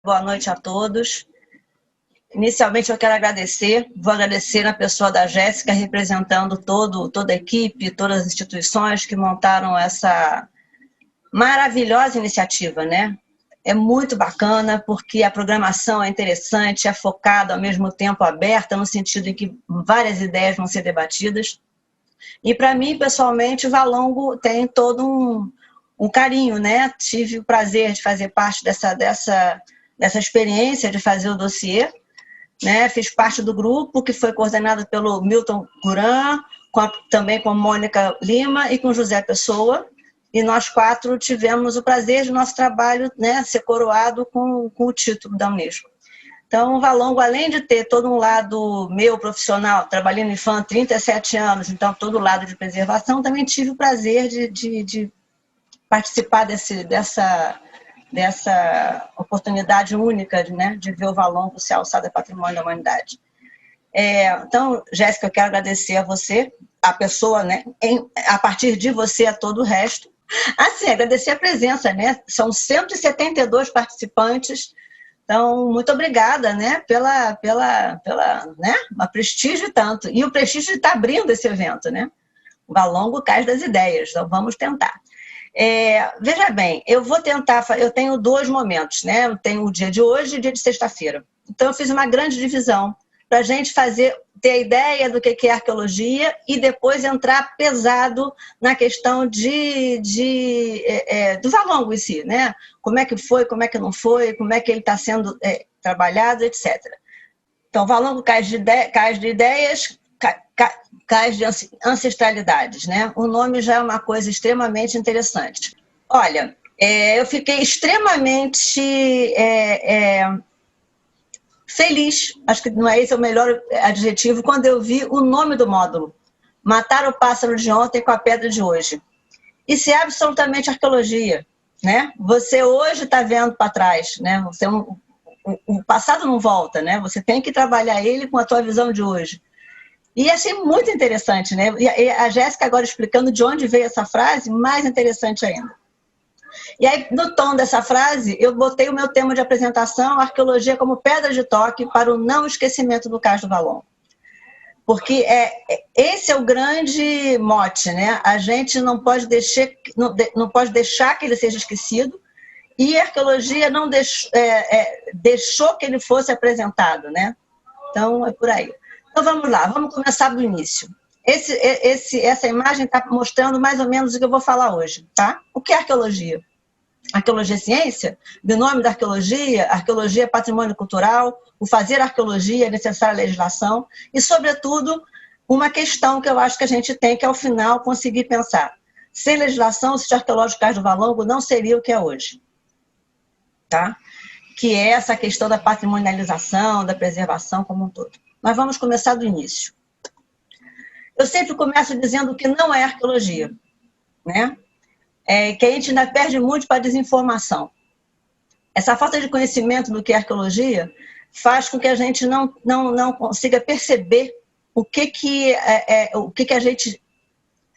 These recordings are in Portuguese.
Boa noite a todos. Inicialmente eu quero vou agradecer na pessoa da Jéssica, representando toda a equipe, todas as instituições que montaram essa maravilhosa iniciativa, né? É muito bacana porque a programação é interessante, é focada, ao mesmo tempo aberta, no sentido em que várias ideias vão ser debatidas. E para mim, pessoalmente, o Valongo tem todo um carinho, né? Tive o prazer de fazer parte dessa experiência de fazer o dossiê, né? Fiz parte do grupo que foi coordenado pelo Milton Guran, também com a Mônica Lima e com José Pessoa, e nós 4 tivemos o prazer de nosso trabalho, né, ser coroado com o título da Unesco. Então, o Valongo, além de ter todo um lado meu profissional, trabalhando em FAM há 37 anos, então todo o lado de preservação, também tive o prazer de participar dessa oportunidade única, né, de ver o Valongo se alçar do patrimônio da humanidade. Então, Jéssica, eu quero agradecer a você, a pessoa, né, a partir de você, a todo o resto. Assim, agradecer a presença, né? São 172 participantes, então, muito obrigada, né, pela né, uma prestígio tanto, e o prestígio de estar abrindo esse evento, né? O Valongo Cais das Ideias, então vamos tentar. Veja bem, eu vou tentar, eu tenho 2 momentos, né? Eu tenho o dia de hoje e o dia de sexta-feira. Então, eu fiz uma grande divisão para a gente ter a ideia do que é arqueologia e depois entrar pesado na questão do Valongo em si, né? Como é que foi, como é que não foi, como é que ele está sendo trabalhado, etc. Então, Valongo Cais de Ideias, Cais de Ancestralidades, né? O nome já é uma coisa extremamente interessante. Olha, eu fiquei extremamente feliz, acho que não é esse o melhor adjetivo, quando eu vi o nome do módulo. Matar o pássaro de ontem com a pedra de hoje. Isso é absolutamente arqueologia, né? Você hoje está vendo para trás, né? O passado não volta, né? Você tem que trabalhar ele com a tua visão de hoje. E achei muito interessante, né? E a Jéssica agora explicando de onde veio essa frase, mais interessante ainda. E aí, no tom dessa frase, eu botei o meu tema de apresentação, arqueologia como pedra de toque para o não esquecimento do Cais do Valongo. Porque esse é o grande mote, né? A gente não pode deixar que ele seja esquecido, e a arqueologia não deixou que ele fosse apresentado, né? Então, é por aí. Então, vamos lá, vamos começar do início. Essa imagem está mostrando mais ou menos o que eu vou falar hoje, tá? O que é arqueologia? Arqueologia é ciência? Binômio da arqueologia é patrimônio cultural, o fazer arqueologia é necessária legislação e, sobretudo, uma questão que eu acho que a gente tem que, ao final, conseguir pensar. Sem legislação, o sítio arqueológico Cais do Valongo não seria o que é hoje, tá? Que é essa questão da patrimonialização, da preservação como um todo. Mas vamos começar do início. Eu sempre começo dizendo que não é arqueologia, né? Que a gente ainda perde muito para a desinformação. Essa falta de conhecimento do que é arqueologia faz com que a gente não consiga perceber o que a gente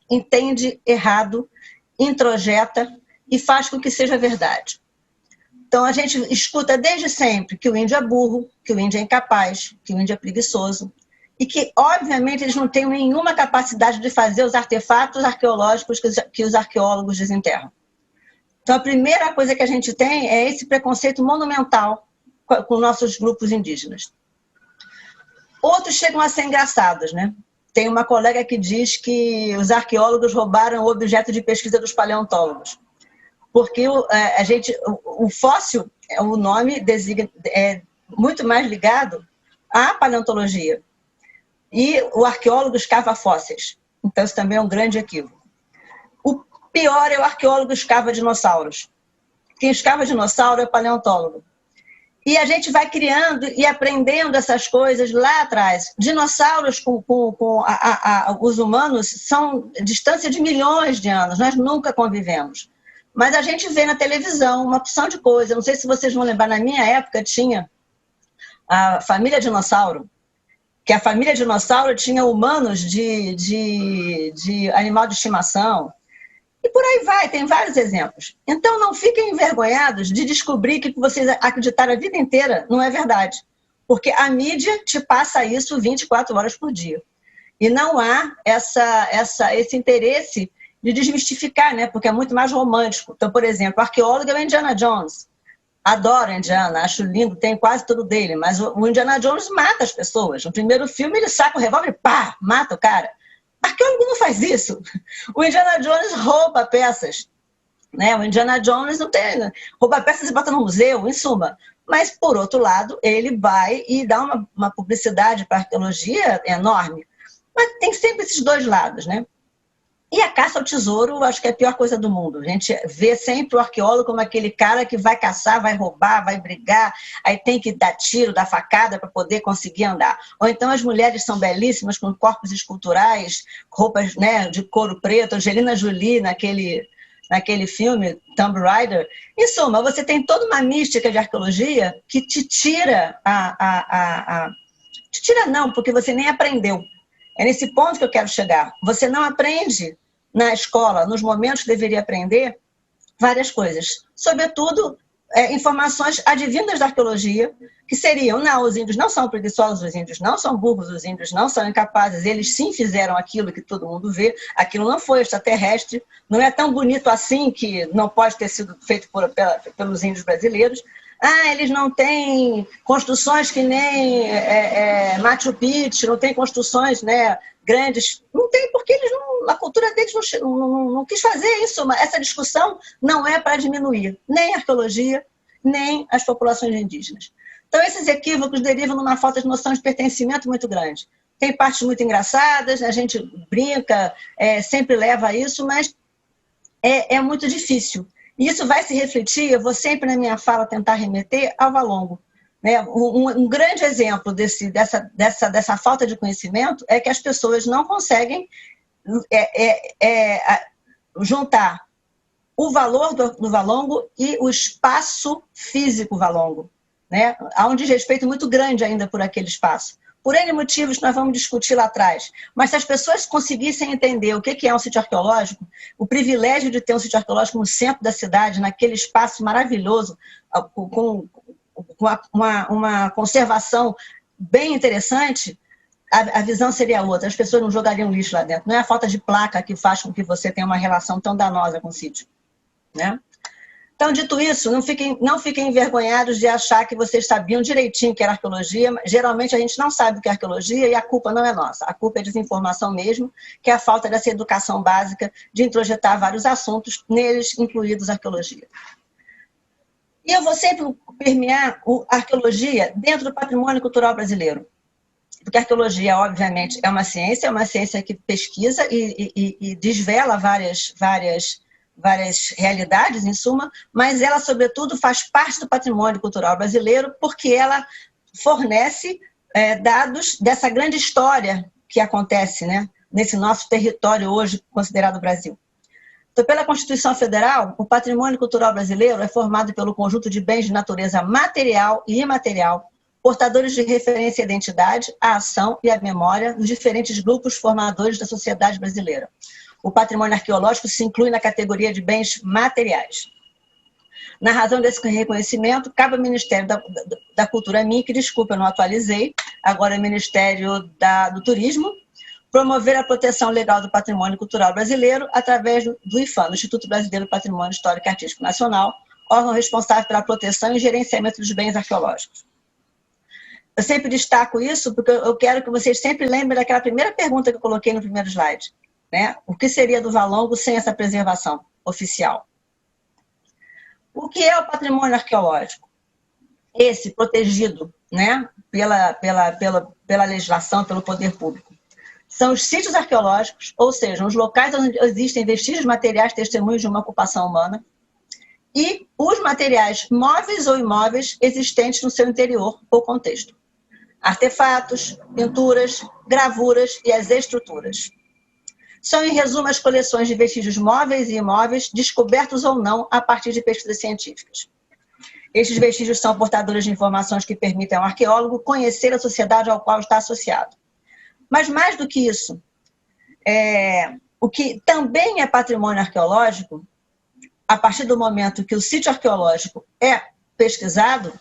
entende errado, introjeta e faz com que seja verdade. Então, a gente escuta desde sempre que o índio é burro, que o índio é incapaz, que o índio é preguiçoso, e que, obviamente, eles não têm nenhuma capacidade de fazer os artefatos arqueológicos que os arqueólogos desenterram. Então, a primeira coisa que a gente tem é esse preconceito monumental com nossos grupos indígenas. Outros chegam a ser engraçados, né? Tem uma colega que diz que os arqueólogos roubaram o objeto de pesquisa dos paleontólogos. Porque o fóssil, o nome é muito mais ligado à paleontologia. E o arqueólogo escava fósseis. Então, isso também é um grande equívoco. O pior é o arqueólogo escava dinossauros. Quem escava dinossauro é o paleontólogo. E a gente vai criando e aprendendo essas coisas lá atrás. Dinossauros com os humanos são distância de milhões de anos. Nós nunca convivemos. Mas a gente vê na televisão uma opção de coisa. Não sei se vocês vão lembrar, na minha época tinha a família dinossauro, que a família dinossauro tinha humanos de animal de estimação. E por aí vai, tem vários exemplos. Então não fiquem envergonhados de descobrir que vocês acreditaram a vida inteira não é verdade. Porque a mídia te passa isso 24 horas por dia. E não há esse interesse de desmistificar, né? Porque é muito mais romântico. Então, por exemplo, o arqueólogo é o Indiana Jones. Adoro Indiana, acho lindo, tem quase tudo dele, mas o Indiana Jones mata as pessoas. No primeiro filme ele saca o revólver e pá, mata o cara. O arqueólogo não faz isso. O Indiana Jones rouba peças. Né? O Indiana Jones não tem, rouba peças e bota no museu, em suma. Mas, por outro lado, ele vai e dá uma publicidade para a arqueologia enorme. Mas tem sempre esses dois lados, né? E a caça ao tesouro, acho que é a pior coisa do mundo. A gente vê sempre o arqueólogo como aquele cara que vai caçar, vai roubar, vai brigar, aí tem que dar tiro, dar facada para poder conseguir andar. Ou então as mulheres são belíssimas, com corpos esculturais, roupas, né, de couro preto, Angelina Jolie naquele filme, Tomb Raider. Em suma, você tem toda uma mística de arqueologia que te tira Te tira não, porque você nem aprendeu. É nesse ponto que eu quero chegar. Você não aprende na escola, nos momentos que deveria aprender, várias coisas. Sobretudo, informações advindas da arqueologia, que seriam, não, os índios não são preguiçosos, os índios não são burros, os índios não são incapazes, eles sim fizeram aquilo que todo mundo vê, aquilo não foi extraterrestre, não é tão bonito assim que não pode ter sido feito pelos índios brasileiros. Eles não têm construções que nem Machu Picchu, não tem construções, né, grandes. Não tem, porque a cultura deles não quis fazer isso. Essa discussão não é para diminuir nem a arqueologia, nem as populações indígenas. Então, esses equívocos derivam numa falta de noção de pertencimento muito grande. Tem partes muito engraçadas, a gente brinca, sempre leva a isso, mas é muito difícil. E isso vai se refletir, eu vou sempre na minha fala tentar remeter ao Valongo. Né? Um grande exemplo dessa falta de conhecimento é que as pessoas não conseguem juntar o valor do Valongo e o espaço físico Valongo. Né? Há um desrespeito muito grande ainda por aquele espaço. Por N motivos que nós vamos discutir lá atrás. Mas se as pessoas conseguissem entender o que é um sítio arqueológico, o privilégio de ter um sítio arqueológico no centro da cidade, naquele espaço maravilhoso, com uma conservação bem interessante, a visão seria outra. As pessoas não jogariam lixo lá dentro. Não é a falta de placa que faz com que você tenha uma relação tão danosa com o sítio. Né? Então, dito isso, não fiquem envergonhados de achar que vocês sabiam direitinho o que era arqueologia. Geralmente a gente não sabe o que é arqueologia e a culpa não é nossa. A culpa é desinformação mesmo, que é a falta dessa educação básica de introjetar vários assuntos, neles incluídos a arqueologia. E eu vou sempre permear a arqueologia dentro do patrimônio cultural brasileiro. Porque a arqueologia, obviamente, é uma ciência que pesquisa e desvela várias realidades, em suma, mas ela, sobretudo, faz parte do patrimônio cultural brasileiro porque ela fornece dados dessa grande história que acontece, né, nesse nosso território hoje considerado Brasil. Então, pela Constituição Federal, o patrimônio cultural brasileiro é formado pelo conjunto de bens de natureza material e imaterial, portadores de referência à identidade, à ação e à memória dos diferentes grupos formadores da sociedade brasileira. O patrimônio arqueológico se inclui na categoria de bens materiais. Na razão desse reconhecimento, cabe ao Ministério da Cultura, que desculpa, eu não atualizei, agora é o Ministério do Turismo, promover a proteção legal do patrimônio cultural brasileiro através do IPHAN, Instituto Brasileiro do Patrimônio Histórico e Artístico Nacional, órgão responsável pela proteção e gerenciamento dos bens arqueológicos. Eu sempre destaco isso porque eu quero que vocês sempre lembrem daquela primeira pergunta que eu coloquei no primeiro slide. Né? O que seria do Valongo sem essa preservação oficial? O que é o patrimônio arqueológico? Esse protegido, né, pela legislação, pelo poder público. São os sítios arqueológicos, ou seja, os locais onde existem vestígios materiais, testemunhos de uma ocupação humana, e os materiais móveis ou imóveis existentes no seu interior ou contexto. Artefatos, pinturas, gravuras e as estruturas. São, em resumo, as coleções de vestígios móveis e imóveis, descobertos ou não a partir de pesquisas científicas. Estes vestígios são portadores de informações que permitem ao arqueólogo conhecer a sociedade ao qual está associado. Mas mais do que isso, O que também é patrimônio arqueológico, a partir do momento que o sítio arqueológico é pesquisado,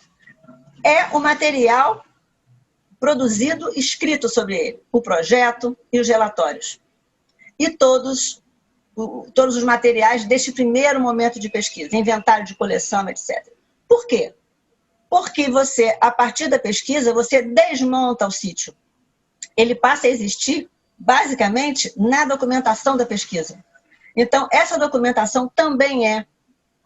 é o material produzido, escrito sobre ele, o projeto e os relatórios. E todos os materiais deste primeiro momento de pesquisa, inventário de coleção, etc. Por quê? Porque você, a partir da pesquisa, você desmonta o sítio. Ele passa a existir, basicamente, na documentação da pesquisa. Então, essa documentação também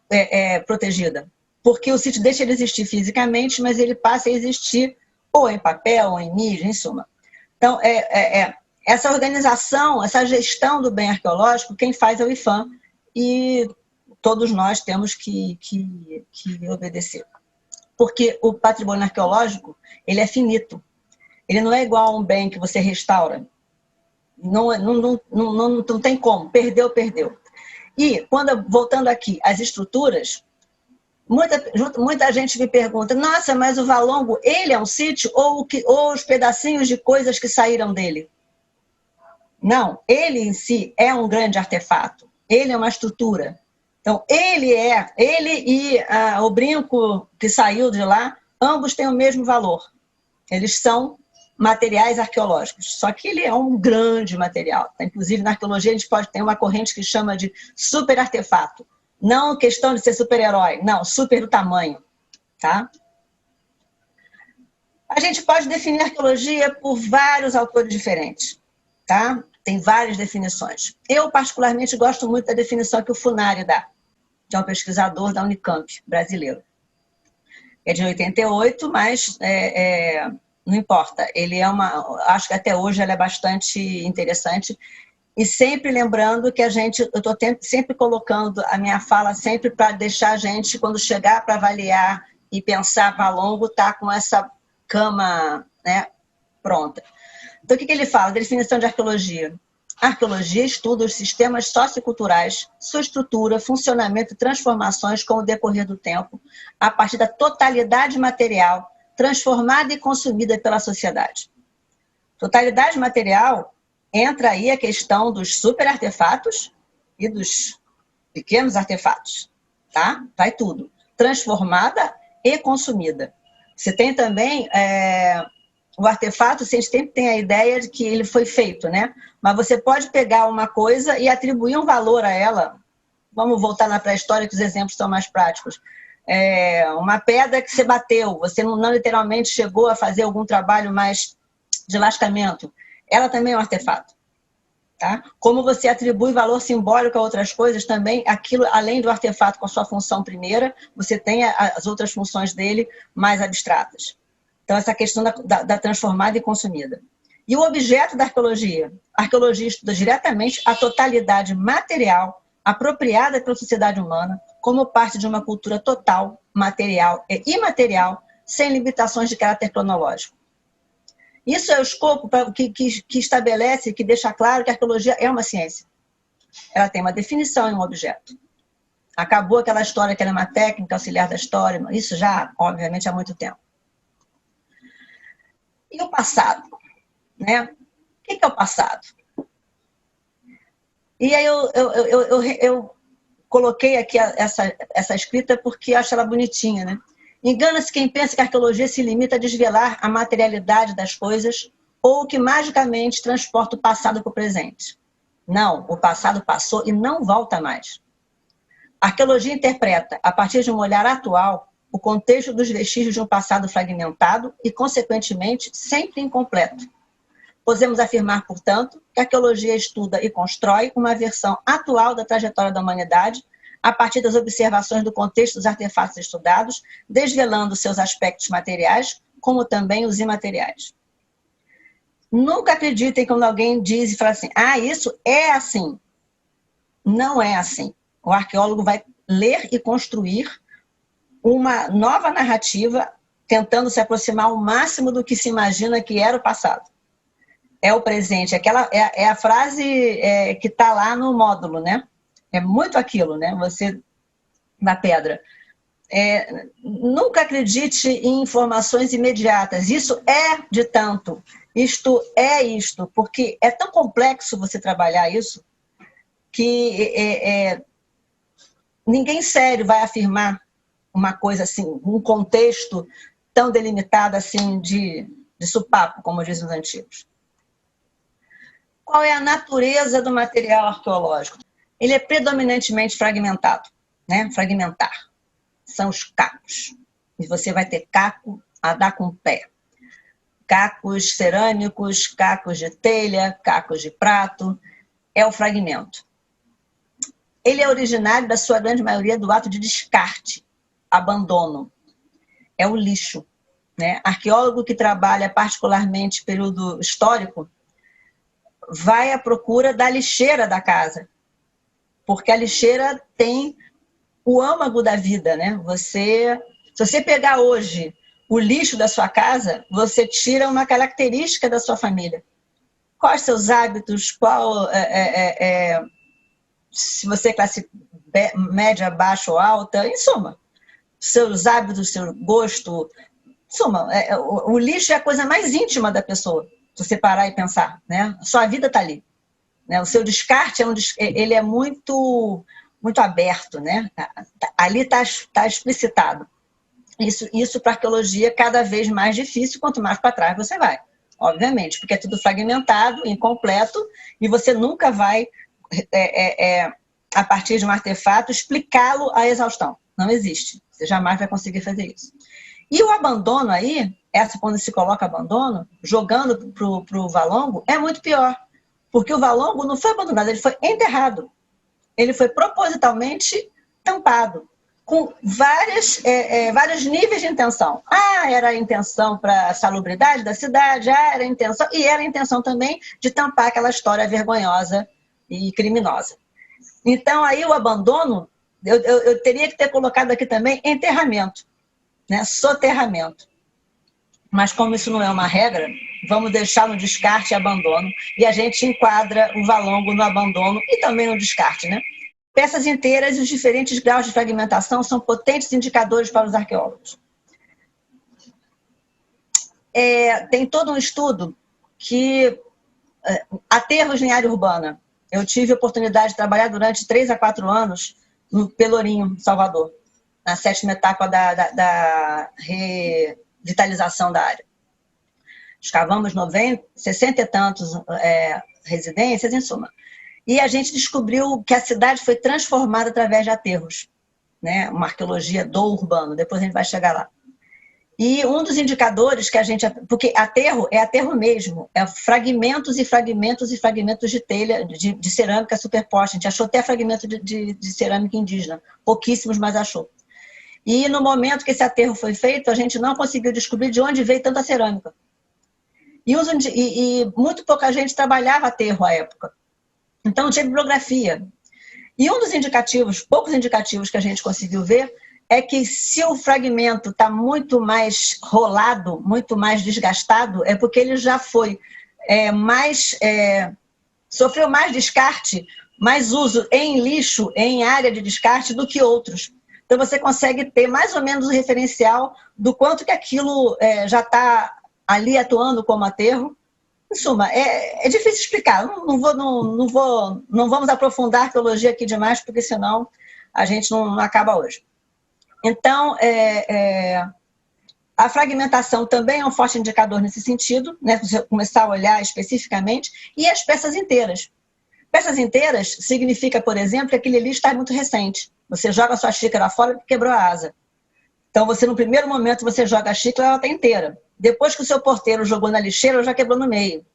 é protegida, porque o sítio deixa de existir fisicamente, mas ele passa a existir ou em papel, ou em mídia, em suma. Então, essa organização, essa gestão do bem arqueológico, quem faz é o IPHAN, e todos nós temos que obedecer. Porque o patrimônio arqueológico, ele é finito. Ele não é igual a um bem que você restaura. Não tem como. Perdeu. E, voltando aqui, as estruturas, muita gente me pergunta, nossa, mas o Valongo, ele é um sítio ou os pedacinhos de coisas que saíram dele? Não, ele em si é um grande artefato. Ele é uma estrutura. Então, ele e o brinco que saiu de lá, ambos têm o mesmo valor. Eles são materiais arqueológicos, só que ele é um grande material. Inclusive, na arqueologia, a gente pode ter uma corrente que chama de super artefato. Não questão de ser super-herói, não, super do tamanho. Tá? A gente pode definir arqueologia por vários autores diferentes. Tá? Tem várias definições. Eu, particularmente, gosto muito da definição que o Funari dá, que é um pesquisador da Unicamp, brasileiro. É de 88, mas não importa. Ele acho que até hoje ela é bastante interessante. E sempre lembrando que eu estou sempre colocando a minha fala sempre para deixar a gente, quando chegar para avaliar e pensar Valongo, tá com essa cama, né, pronta. Então, o que ele fala? Definição de arqueologia. A arqueologia estuda os sistemas socioculturais, sua estrutura, funcionamento e transformações com o decorrer do tempo, a partir da totalidade material transformada e consumida pela sociedade. Totalidade material, entra aí a questão dos super artefatos e dos pequenos artefatos. Tá? Vai tudo. Transformada e consumida. Você tem também... O artefato, a gente sempre tem a ideia de que ele foi feito, né? Mas você pode pegar uma coisa e atribuir um valor a ela. Vamos voltar na pré-história, que os exemplos são mais práticos. Uma pedra que você bateu, você não literalmente chegou a fazer algum trabalho mais de lascamento. Ela também é um artefato. Tá? Como você atribui valor simbólico a outras coisas, também aquilo, além do artefato com a sua função primeira, você tem as outras funções dele mais abstratas. Então, essa questão da transformada e consumida. E o objeto da arqueologia? A arqueologia estuda diretamente a totalidade material apropriada pela sociedade humana como parte de uma cultura total, material e imaterial, sem limitações de caráter cronológico. Isso é o escopo que estabelece, que deixa claro que a arqueologia é uma ciência. Ela tem uma definição em um objeto. Acabou aquela história que ela é uma técnica auxiliar da história, isso já, obviamente, há muito tempo. E o passado? Né? O que é o passado? E aí eu coloquei aqui essa escrita porque acho ela bonitinha, né? Engana-se quem pensa que a arqueologia se limita a desvelar a materialidade das coisas ou que magicamente transporta o passado para o presente. Não, o passado passou e não volta mais. A arqueologia interpreta, a partir de um olhar atual, o contexto dos vestígios de um passado fragmentado e, consequentemente, sempre incompleto. Podemos afirmar, portanto, que a arqueologia estuda e constrói uma versão atual da trajetória da humanidade a partir das observações do contexto dos artefatos estudados, desvelando seus aspectos materiais, como também os imateriais. Nunca acreditem quando alguém diz e fala assim, isso é assim. Não é assim. O arqueólogo vai ler e construir uma nova narrativa, tentando se aproximar ao máximo do que se imagina que era o passado. É o presente, é a frase que está lá no módulo, né? É muito aquilo, né? Você, na pedra. Nunca acredite em informações imediatas. Isso é de tanto. Isto é isto. Porque é tão complexo você trabalhar isso que ninguém sério vai afirmar uma coisa assim, um contexto tão delimitado assim de sopapo, como dizem os antigos. Qual é a natureza do material arqueológico? Ele é predominantemente fragmentado, né? Fragmentar. São os cacos. E você vai ter caco a dar com o pé. Cacos cerâmicos, cacos de telha, cacos de prato. É o fragmento. Ele é originário, da sua grande maioria, do ato de descarte, abandono. É o lixo, né? Arqueólogo que trabalha particularmente período histórico vai à procura da lixeira da casa, porque a lixeira tem o âmago da vida, né? Se você pegar hoje o lixo da sua casa, você tira uma característica da sua família. Quais seus hábitos, se você é classe média, baixa ou alta, em suma, seus hábitos, seu gosto, em suma, o lixo é a coisa mais íntima da pessoa, se você parar e pensar, né? Sua vida está ali, né? O seu descarte ele é muito aberto, né? Ali está explicitado. Isso para a arqueologia é cada vez mais difícil, quanto mais para trás você vai, obviamente, porque é tudo fragmentado, incompleto, e você nunca vai, a partir de um artefato, explicá-lo à exaustão. Não existe. Você jamais vai conseguir fazer isso. E o abandono aí, quando se coloca abandono, jogando para o valongo, é muito pior. Porque o valongo não foi abandonado, ele foi enterrado. Ele foi propositalmente tampado, com vários níveis de intenção. Era a intenção para a salubridade da cidade, era a intenção, e era a intenção também de tampar aquela história vergonhosa e criminosa. Então, aí o abandono, eu teria que ter colocado aqui também enterramento, né? Soterramento. Mas como isso não é uma regra, vamos deixar no descarte e abandono, e a gente enquadra o valongo no abandono e também no descarte, né? Peças inteiras e os diferentes graus de fragmentação são potentes indicadores para os arqueólogos. Tem todo um estudo que aterros em área urbana. Eu tive a oportunidade de trabalhar durante 3 a 4 anos no Pelourinho, Salvador, na 7ª etapa da revitalização da área. Escavamos 60 e tantos residências, em suma. E a gente descobriu que a cidade foi transformada através de aterros, né? Uma arqueologia do urbano, depois a gente vai chegar lá. E um dos indicadores que a gente... Porque aterro é aterro mesmo, é fragmentos e fragmentos e fragmentos de telha, de cerâmica superposta. A gente achou até fragmento de cerâmica indígena, pouquíssimos, mas achou. E no momento que esse aterro foi feito, a gente não conseguiu descobrir de onde veio tanta cerâmica. E muito pouca gente trabalhava aterro à época. Então não tinha bibliografia. E um dos indicativos, poucos indicativos que a gente conseguiu ver, é que se o fragmento está muito mais rolado, muito mais desgastado, é porque ele já foi sofreu mais descarte, mais uso em lixo, em área de descarte, do que outros. Então você consegue ter mais ou menos o referencial do quanto que aquilo já está ali atuando como aterro. Em suma, é difícil explicar. Não vamos aprofundar a arqueologia aqui demais, porque senão a gente não acaba hoje. Então, a fragmentação também é um forte indicador nesse sentido, né? Se você começar a olhar especificamente, e as peças inteiras. Peças inteiras significa, por exemplo, que aquele lixo está muito recente. Você joga a sua xícara fora e quebrou a asa. Então, no primeiro momento, você joga a xícara, ela está inteira. Depois que o seu porteiro jogou na lixeira, ela já quebrou no meio.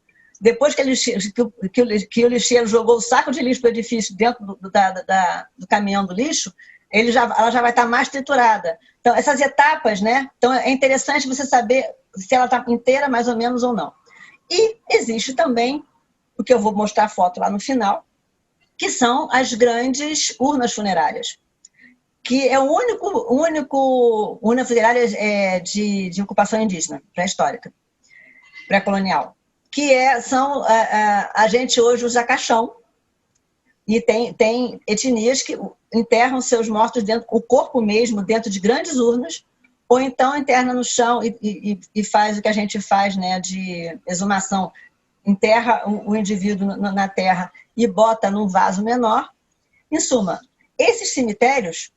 Depois que o lixeiro jogou o saco de lixo do edifício dentro do caminhão do lixo, ela já vai estar mais triturada. Então, essas etapas, né? Então, é interessante você saber se ela está inteira, mais ou menos, ou não. E existe também, o que eu vou mostrar a foto lá no final, que são as grandes urnas funerárias, que é o único urna funerária de ocupação indígena, pré-histórica, pré-colonial, que a gente hoje usa caixão, e tem etnias que enterram seus mortos o corpo mesmo, dentro de grandes urnas, ou então interna no chão e faz o que a gente faz, né, de exumação, enterra o indivíduo na terra e bota num vaso menor, Em suma, esses cemitérios,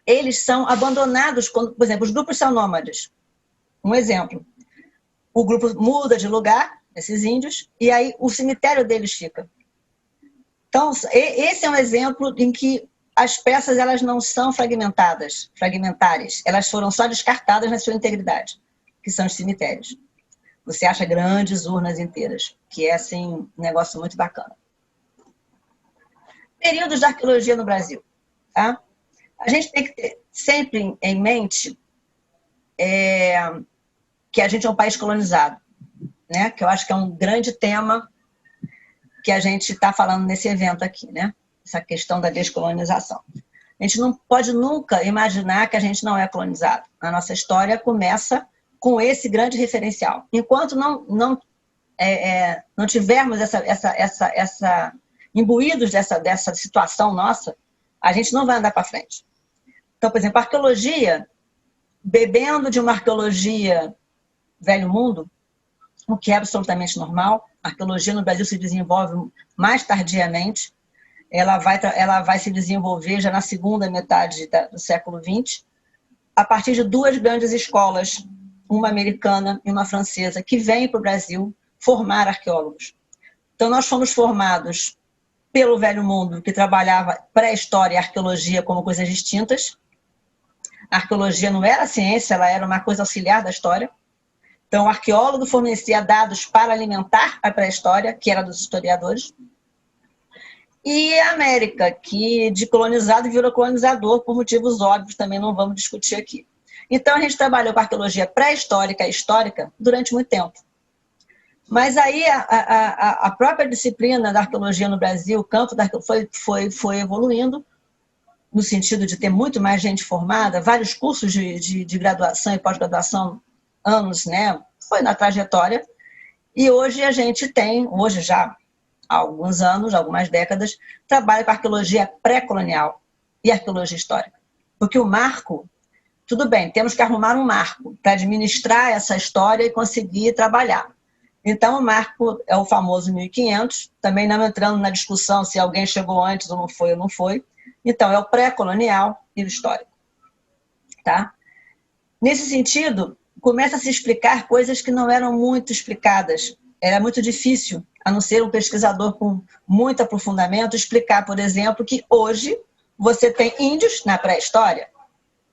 eles são abandonados, quando, por exemplo, os grupos são nômades. Um exemplo, o grupo muda de lugar, esses índios, e aí o cemitério deles fica. Então, esse é um exemplo em que as peças elas não são fragmentadas, fragmentares, elas foram só descartadas na sua integridade, que são os cemitérios. Você acha grandes urnas inteiras, que é assim, um negócio muito bacana. Períodos da arqueologia no Brasil. Tá? A gente tem que ter sempre em mente que a gente é um país colonizado, né? Que eu acho que é um grande tema que a gente está falando nesse evento aqui, né? Essa questão da descolonização. A gente não pode nunca imaginar que a gente não é colonizado. A nossa história começa com esse grande referencial. Enquanto não tivermos imbuídos dessa situação nossa, a gente não vai andar para frente. Então, por exemplo, a arqueologia, bebendo de uma arqueologia velho mundo, o que é absolutamente normal, a arqueologia no Brasil se desenvolve mais tardiamente, ela vai se desenvolver já na segunda metade do século XX, a partir de duas grandes escolas, uma americana e uma francesa, que vêm para o Brasil formar arqueólogos. Então, nós fomos formados pelo velho mundo, que trabalhava pré-história e arqueologia como coisas distintas. A arqueologia não era ciência, ela era uma coisa auxiliar da história. Então, o arqueólogo fornecia dados para alimentar a pré-história, que era dos historiadores. E a América, que de colonizado virou colonizador, por motivos óbvios, também não vamos discutir aqui. Então, a gente trabalhou com arqueologia pré-histórica e histórica durante muito tempo. Mas aí a própria disciplina da arqueologia no Brasil, o campo da arqueologia foi evoluindo, no sentido de ter muito mais gente formada, vários cursos de graduação e pós-graduação, anos, né? Foi na trajetória. E hoje a gente tem, hoje já há alguns anos, algumas décadas, trabalha com arqueologia pré-colonial e arqueologia histórica. Porque o marco, tudo bem, temos que arrumar um marco para administrar essa história e conseguir trabalhar. Então, o marco é o famoso 1500, também não entrando na discussão se alguém chegou antes ou não foi. Então, é o pré-colonial e o histórico. Tá? Nesse sentido, começa a se explicar coisas que não eram muito explicadas. Era muito difícil, a não ser um pesquisador com muito aprofundamento, explicar, por exemplo, que hoje você tem índios na pré-história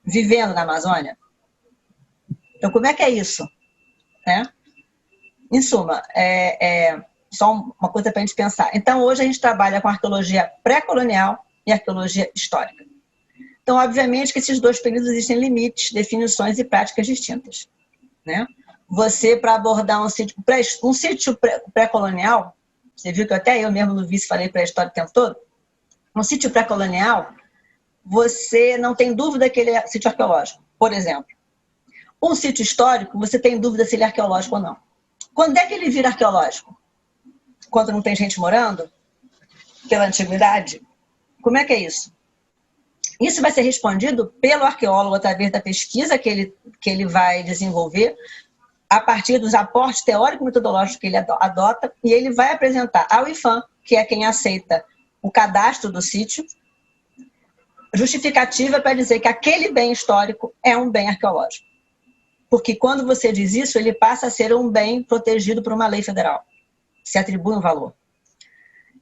vivendo na Amazônia. Então, como é que é isso? Né? Em suma, só uma coisa para a gente pensar. Então, hoje a gente trabalha com arqueologia pré-colonial e arqueologia histórica. Então, obviamente que esses dois períodos existem limites, definições e práticas distintas. Né? Você, para abordar um sítio pré-colonial, você viu que até eu mesmo no vice falei pré-história o tempo todo, um sítio pré-colonial, você não tem dúvida que ele é sítio arqueológico, por exemplo. Um sítio histórico, você tem dúvida se ele é arqueológico ou não. Quando é que ele vira arqueológico? Quando não tem gente morando? Pela antiguidade? Como é que é isso? Isso vai ser respondido pelo arqueólogo através da pesquisa que ele vai desenvolver, a partir dos aportes teórico-metodológicos que ele adota, e ele vai apresentar ao IPHAN, que é quem aceita o cadastro do sítio, justificativa para dizer que aquele bem histórico é um bem arqueológico. Porque quando você diz isso, ele passa a ser um bem protegido por uma lei federal. Se atribui um valor.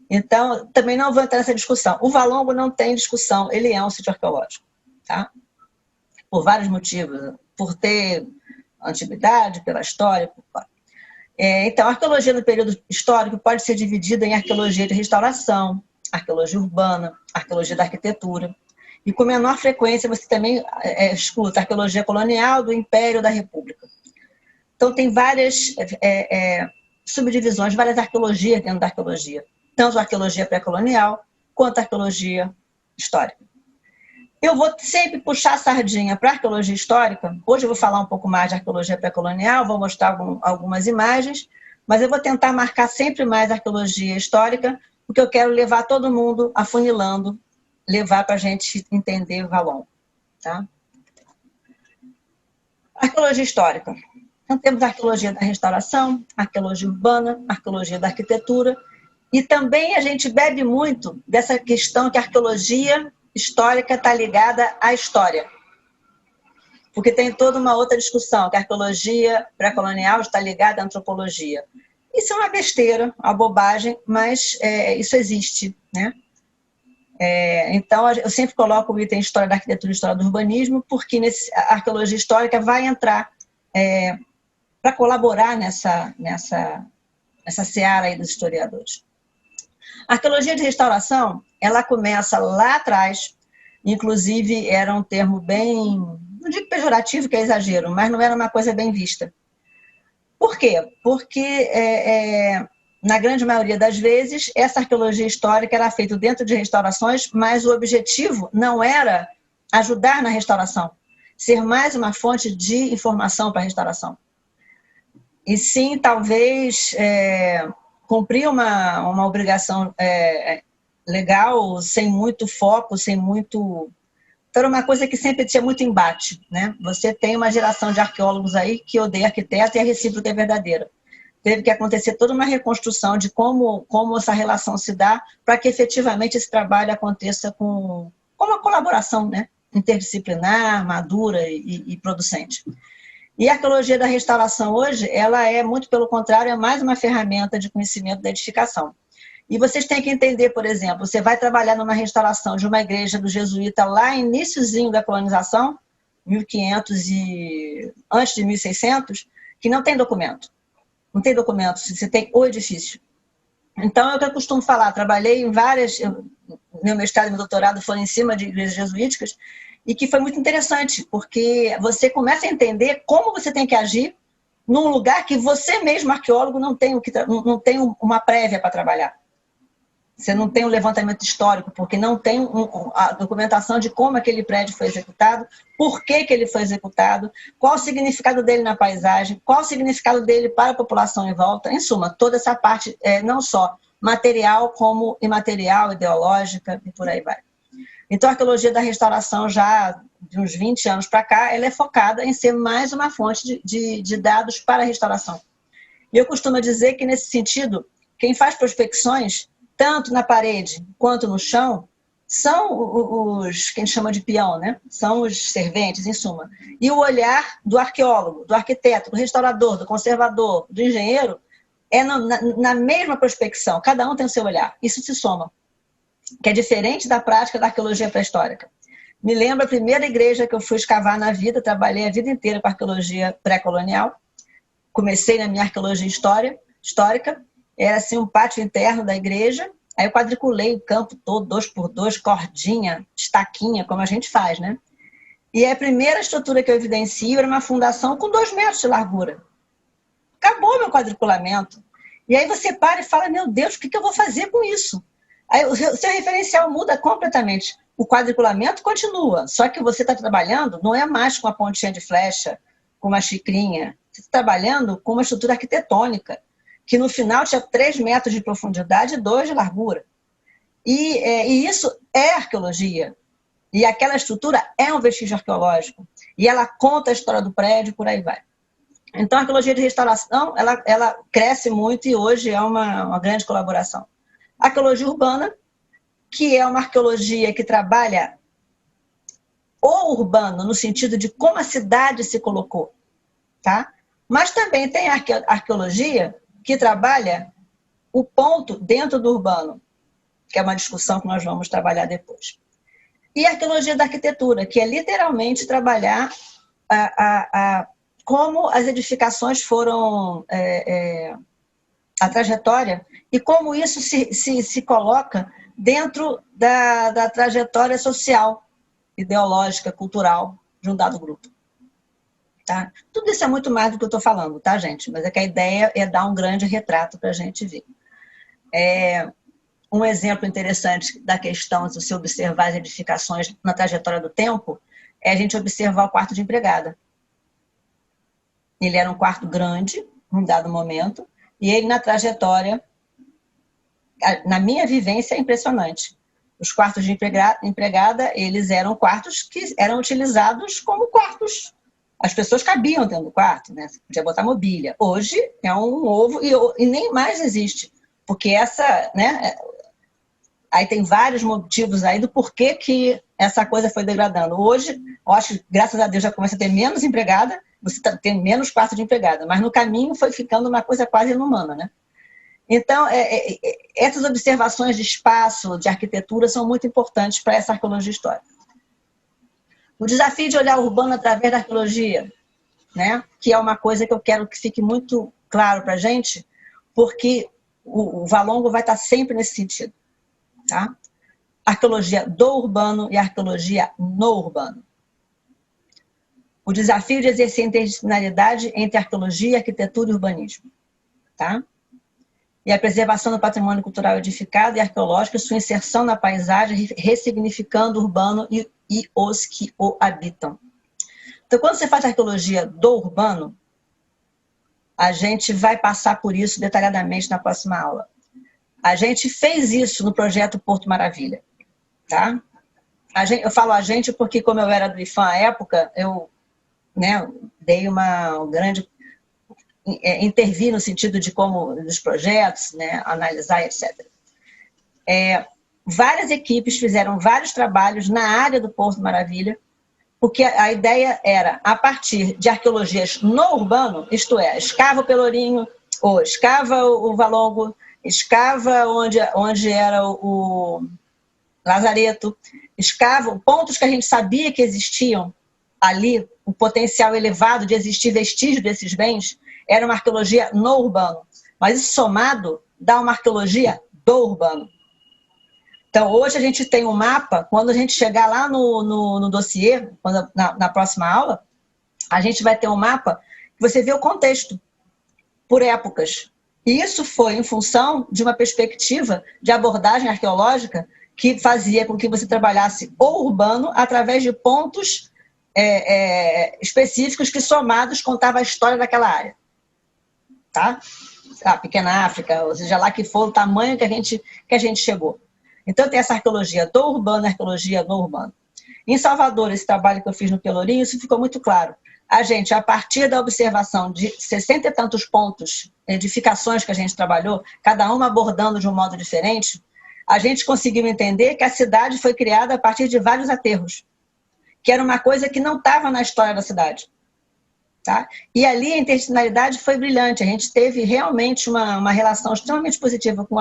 Então, também não vou entrar nessa discussão. O Valongo não tem discussão, ele é um sítio arqueológico. Tá? Por vários motivos. Por ter antiguidade, pela história. Então, a arqueologia no período histórico pode ser dividida em arqueologia de restauração, arqueologia urbana, arqueologia da arquitetura. E com menor frequência você também escuta arqueologia colonial, do Império, da República. Então tem várias subdivisões, várias arqueologias dentro da arqueologia. Tanto a arqueologia pré-colonial, quanto a arqueologia histórica. Eu vou sempre puxar a sardinha para a arqueologia histórica. Hoje eu vou falar um pouco mais de arqueologia pré-colonial, vou mostrar algumas imagens, mas eu vou tentar marcar sempre mais a arqueologia histórica, porque eu quero levar todo mundo afunilando, levar para a gente entender o Valongo. Tá? Arqueologia histórica. Então, temos a arqueologia da restauração, arqueologia urbana, arqueologia da arquitetura E também a gente bebe muito dessa questão que a arqueologia histórica está ligada à história. Porque tem toda uma outra discussão, que a arqueologia pré-colonial está ligada à antropologia. Isso é uma besteira, uma bobagem, mas isso existe, né? Então, eu sempre coloco o item História da Arquitetura e História do Urbanismo, porque a arqueologia histórica vai entrar para colaborar nessa seara aí dos historiadores. A arqueologia de restauração, ela começa lá atrás, inclusive era um termo bem, não digo pejorativo, que é exagero, mas não era uma coisa bem vista. Por quê? Porque, na grande maioria das vezes, essa arqueologia histórica era feita dentro de restaurações, mas o objetivo não era ajudar na restauração, ser mais uma fonte de informação para a restauração. E sim, talvez, cumprir uma obrigação legal, sem muito foco, sem muito... Então, era uma coisa que sempre tinha muito embate, né? Você tem uma geração de arqueólogos aí que odeia arquiteto e a recíproca é verdadeira. Teve que acontecer toda uma reconstrução de como essa relação se dá para que efetivamente esse trabalho aconteça com uma colaboração, né? Interdisciplinar, madura e producente. E a arqueologia da restauração hoje, ela é muito pelo contrário, é mais uma ferramenta de conhecimento da edificação. E vocês têm que entender, por exemplo, você vai trabalhar numa restauração de uma igreja do jesuíta lá iniciozinho da colonização, 1500 e antes de 1600, que não tem documento. Não tem documento, você tem o edifício. Então, é o que eu costumo falar, trabalhei em várias, meu mestrado e meu doutorado foram em cima de igrejas jesuíticas, e que foi muito interessante, porque você começa a entender como você tem que agir num lugar que você mesmo, arqueólogo, não tem uma prévia para trabalhar. Você não tem um levantamento histórico, porque não tem a documentação de como aquele prédio foi executado, por que ele foi executado, qual o significado dele na paisagem, qual o significado dele para a população em volta. Em suma, toda essa parte, não só material, como imaterial, ideológica, e por aí vai. Então, a arqueologia da restauração, já de uns 20 anos para cá, ela é focada em ser mais uma fonte de dados para a restauração. E eu costumo dizer que, nesse sentido, quem faz prospecções, tanto na parede quanto no chão, são os que a gente chama de peão, né? São os serventes, em suma. E o olhar do arqueólogo, do arquiteto, do restaurador, do conservador, do engenheiro, é na mesma prospecção. Cada um tem o seu olhar. Isso se soma, que é diferente da prática da arqueologia pré-histórica. Me lembro a primeira igreja que eu fui escavar na vida, trabalhei a vida inteira com arqueologia pré-colonial. Comecei na minha arqueologia histórica, era assim um pátio interno da igreja, aí eu quadriculei o campo todo, 2x2, cordinha, estaquinha, como a gente faz, né? E a primeira estrutura que eu evidencio era uma fundação com 2 metros de largura. Acabou meu quadriculamento. E aí você para e fala, meu Deus, o que eu vou fazer com isso? Aí o seu referencial muda completamente. O quadriculamento continua, só que você está trabalhando, não é mais com a pontinha de flecha, com uma xicrinha, você está trabalhando com uma estrutura arquitetônica, que no final tinha 3 metros de profundidade e 2 de largura. E isso é arqueologia. E aquela estrutura é um vestígio arqueológico. E ela conta a história do prédio, por aí vai. Então, a arqueologia de restauração, ela cresce muito e hoje é uma grande colaboração. A arqueologia urbana, que é uma arqueologia que trabalha o urbano, no sentido de como a cidade se colocou, tá? Mas também tem a arqueologia que trabalha o ponto dentro do urbano, que é uma discussão que nós vamos trabalhar depois. E a arqueologia da arquitetura, que é literalmente trabalhar como as edificações foram, a trajetória, e como isso se coloca dentro da trajetória social, ideológica, cultural de um dado grupo. Tá? Tudo isso é muito mais do que eu estou falando, tá, gente? Mas é que a ideia é dar um grande retrato para a gente ver. Um exemplo interessante da questão de você observar as edificações na trajetória do tempo é a gente observar o quarto de empregada. Ele era um quarto grande, num dado momento, e ele na trajetória, na minha vivência, é impressionante. Os quartos de empregada, eles eram quartos que eram utilizados como quartos. As pessoas cabiam dentro do quarto, né? Você podia botar mobília. Hoje é um ovo e nem mais existe Porque essa, né, aí tem vários motivos aí do porquê que essa coisa foi degradando. Hoje, eu acho que, graças a Deus, já começa a ter menos empregada, você tem menos quarto de empregada, mas no caminho foi ficando uma coisa quase inumana, né? Então, essas observações de espaço, de arquitetura, são muito importantes para essa arqueologia histórica. O desafio de olhar o urbano através da arqueologia, né, que é uma coisa que eu quero que fique muito claro para a gente, porque o Valongo vai estar sempre nesse sentido. Tá? Arqueologia do urbano e arqueologia no urbano. O desafio de exercer interdisciplinaridade entre arqueologia, arquitetura e urbanismo. Tá? E a preservação do patrimônio cultural edificado e arqueológico, sua inserção na paisagem, ressignificando o urbano e os que o habitam. Então, quando você faz arqueologia do urbano, a gente vai passar por isso detalhadamente na próxima aula. A gente fez isso no projeto Porto Maravilha. Tá? Eu falo a gente porque, como eu era do IFAM à época, eu, né, dei uma grande... intervir no sentido de como dos projetos, né, analisar, etc. Várias equipes fizeram vários trabalhos na área do Porto Maravilha, porque a ideia era, a partir de arqueologias no urbano, isto é, escava o Pelourinho, ou escava o Valongo, escava onde era o Lazareto, escava pontos que a gente sabia que existiam ali, o potencial elevado de existir vestígio desses bens, era uma arqueologia no urbano. Mas isso somado dá uma arqueologia do urbano. Então, hoje a gente tem um mapa, quando a gente chegar lá no dossiê, na próxima aula, a gente vai ter um mapa que você vê o contexto, por épocas. E isso foi em função de uma perspectiva de abordagem arqueológica que fazia com que você trabalhasse o urbano através de pontos específicos que, somados, contavam a história daquela área. Tá? A Pequena África, ou seja, lá que for o tamanho que a gente chegou. Então, tem essa arqueologia do urbano, arqueologia no urbano. Em Salvador, esse trabalho que eu fiz no Pelourinho, isso ficou muito claro. A gente, a partir da observação de 60 e tantos pontos, edificações que a gente trabalhou, cada uma abordando de um modo diferente, a gente conseguiu entender que a cidade foi criada a partir de vários aterros, que era uma coisa que não estava na história da cidade. Tá? E ali a interdisciplinaridade foi brilhante, a gente teve realmente uma relação extremamente positiva com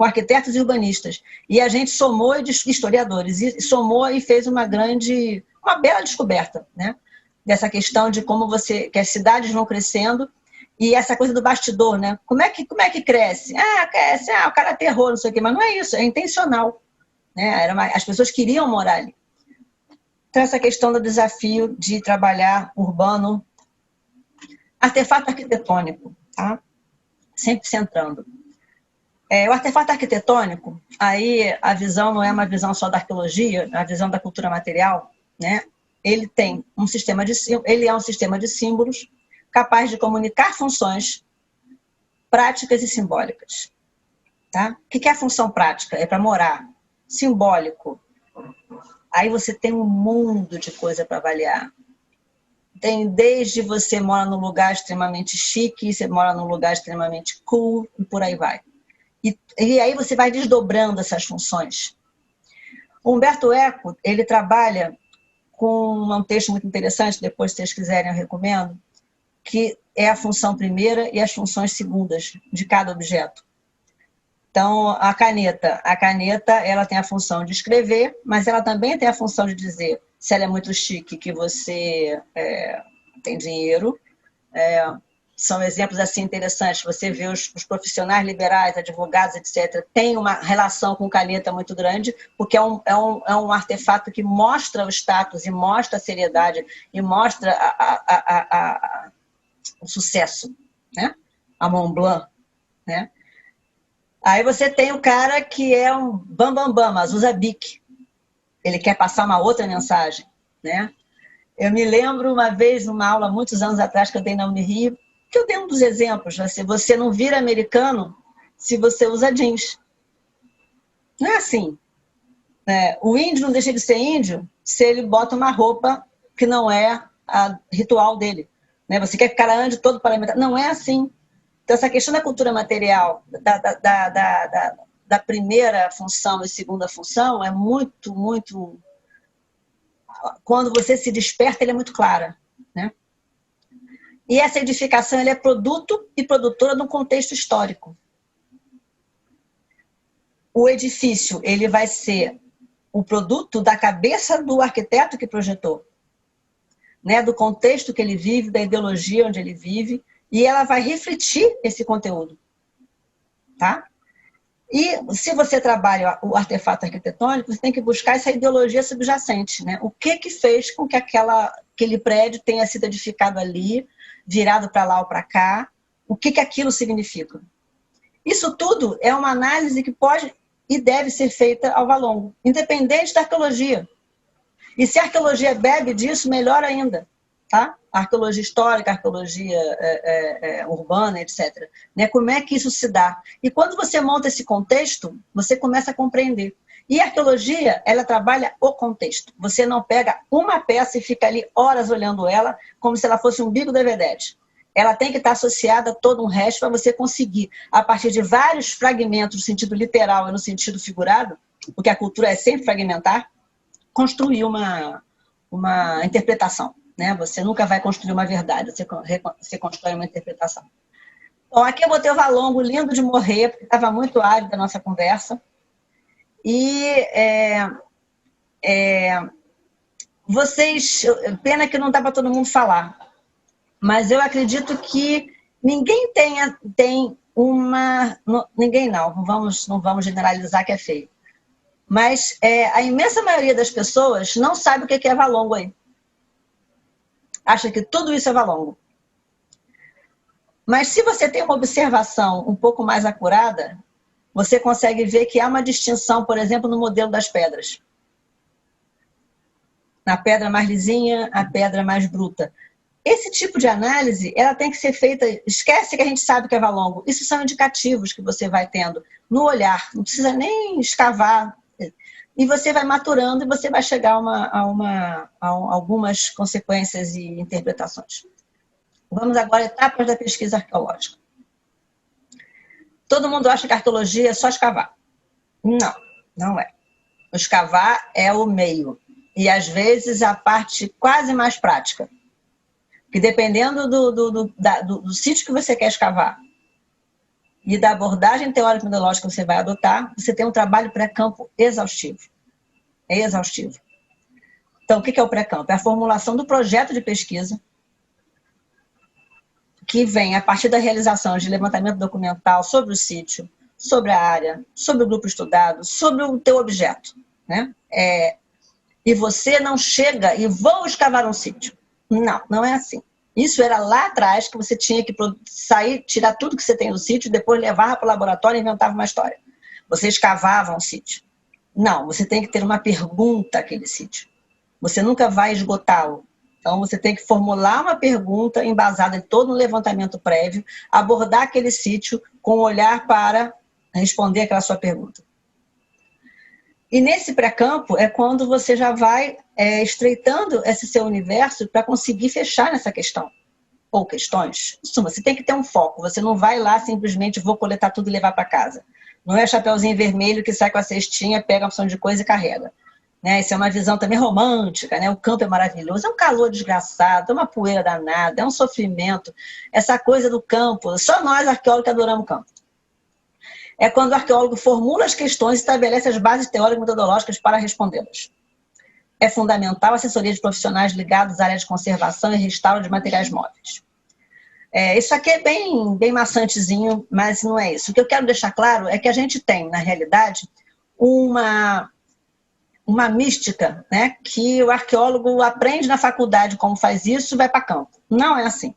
arquitetos e urbanistas. E a gente somou, historiadores, e somou e fez uma bela descoberta, né? Dessa questão de como que as cidades vão crescendo e essa coisa do bastidor, né? Como é que cresce? Cresce, o cara aterrou, não sei o quê, mas não é isso, é intencional. Né? As pessoas queriam morar ali. Então, essa questão do desafio de trabalhar urbano, artefato arquitetônico, tá? Sempre centrando. O artefato arquitetônico, aí a visão não é uma visão só da arqueologia, é a visão da cultura material, né? Ele é um sistema de símbolos capaz de comunicar funções práticas e simbólicas. Tá? O que é a função prática? É para morar. Simbólico. Aí você tem um mundo de coisa para avaliar. Tem desde você mora num lugar extremamente chique, você mora num lugar extremamente cool, e por aí vai. E aí você vai desdobrando essas funções. O Humberto Eco, ele trabalha com um texto muito interessante, depois se vocês quiserem eu recomendo, que é a função primeira e as funções segundas de cada objeto. Então, a caneta, ela tem a função de escrever, mas ela também tem a função de dizer se ela é muito chique, que você tem dinheiro. São exemplos assim interessantes. Você vê os profissionais liberais, advogados, etc., tem uma relação com caneta muito grande, porque é um artefato que mostra o status e mostra a seriedade e mostra o sucesso, né? A Montblanc, né? Aí você tem o cara que é um bambambam, mas usa Bic. Ele quer passar uma outra mensagem, né? Eu me lembro uma vez, numa aula, muitos anos atrás, que eu dei na Unirio, que eu dei um dos exemplos. Assim, você não vira americano se você usa jeans. Não é assim. O índio não deixa de ser índio se ele bota uma roupa que não é a ritual dele. Né? Você quer que o cara ande todo paramentado? Não é assim. Então, essa questão da cultura material, da primeira função e segunda função, é muito, muito... Quando você se desperta, ela é muito clara, né? E essa edificação ela é produto e produtora de um contexto histórico. O edifício ele vai ser o produto da cabeça do arquiteto que projetou, né? Do contexto que ele vive, da ideologia onde ele vive, e ela vai refletir esse conteúdo, tá? E se você trabalha o artefato arquitetônico, você tem que buscar essa ideologia subjacente, né? O que fez com que aquele prédio tenha sido edificado ali, virado para lá ou para cá, o que aquilo significa. Isso tudo é uma análise que pode e deve ser feita ao valongo, independente da arqueologia. E se a arqueologia bebe disso, melhor ainda, tá? A arqueologia histórica, a arqueologia urbana, etc. Né? Como é que isso se dá? E quando você monta esse contexto, você começa a compreender. E a arqueologia, ela trabalha o contexto. Você não pega uma peça e fica ali horas olhando ela, como se ela fosse um bico da vedete. Ela tem que estar associada a todo um resto para você conseguir, a partir de vários fragmentos, no sentido literal e no sentido figurado, porque a cultura é sempre fragmentar, construir uma interpretação. Né? Você nunca vai construir uma verdade, você constrói uma interpretação. Bom, aqui eu botei o valongo lindo de morrer, porque estava muito árido a nossa conversa. E vocês, pena que não dá para todo mundo falar, mas eu acredito que ninguém tem uma... Ninguém não vamos generalizar que é feio. Mas a imensa maioria das pessoas não sabe o que é valongo aí. Acha que tudo isso é valongo. Mas se você tem uma observação um pouco mais acurada, você consegue ver que há uma distinção, por exemplo, no modelo das pedras. Na pedra mais lisinha, a pedra mais bruta. Esse tipo de análise, ela tem que ser feita... Esquece que a gente sabe que é valongo. Isso são indicativos que você vai tendo no olhar. Não precisa nem escavar. E você vai maturando e você vai chegar a algumas consequências e interpretações. Vamos agora a etapas da pesquisa arqueológica. Todo mundo acha que a arqueologia é só escavar. Não, não é. O escavar é o meio. E, às vezes, a parte quase mais prática. Que dependendo do sítio que você quer escavar e da abordagem teórico-metodológica que você vai adotar, você tem um trabalho pré-campo exaustivo. É exaustivo. Então, o que é o pré-campo? É a formulação do projeto de pesquisa que vem a partir da realização de levantamento documental sobre o sítio, sobre a área, sobre o grupo estudado, sobre o teu objeto. Né? E você não chega e vou escavar um sítio. Não, não é assim. Isso era lá atrás que você tinha que sair, tirar tudo que você tem no sítio, depois levar para o laboratório e inventava uma história. Você escavava um sítio. Não, você tem que ter uma pergunta àquele sítio. Você nunca vai esgotá-lo. Então, você tem que formular uma pergunta embasada em todo um levantamento prévio, abordar aquele sítio com um olhar para responder aquela sua pergunta. E nesse pré-campo é quando você já vai estreitando esse seu universo para conseguir fechar nessa questão. Ou questões. Em suma, você tem que ter um foco. Você não vai lá simplesmente vou coletar tudo e levar para casa. Não é chapeuzinho vermelho que sai com a cestinha, pega uma opção de coisa e carrega. Né? Isso é uma visão também romântica, né? O campo é maravilhoso, é um calor desgraçado, é uma poeira danada, é um sofrimento. Essa coisa do campo, só nós arqueólogos adoramos o campo. É quando o arqueólogo formula as questões e estabelece as bases teóricas e metodológicas para respondê-las. É fundamental a assessoria de profissionais ligados à área de conservação e restauro de materiais móveis. Isso aqui é bem maçantezinho, mas não é isso. O que eu quero deixar claro é que a gente tem, na realidade, uma mística, né, que o arqueólogo aprende na faculdade como faz isso e vai para campo. Não é assim.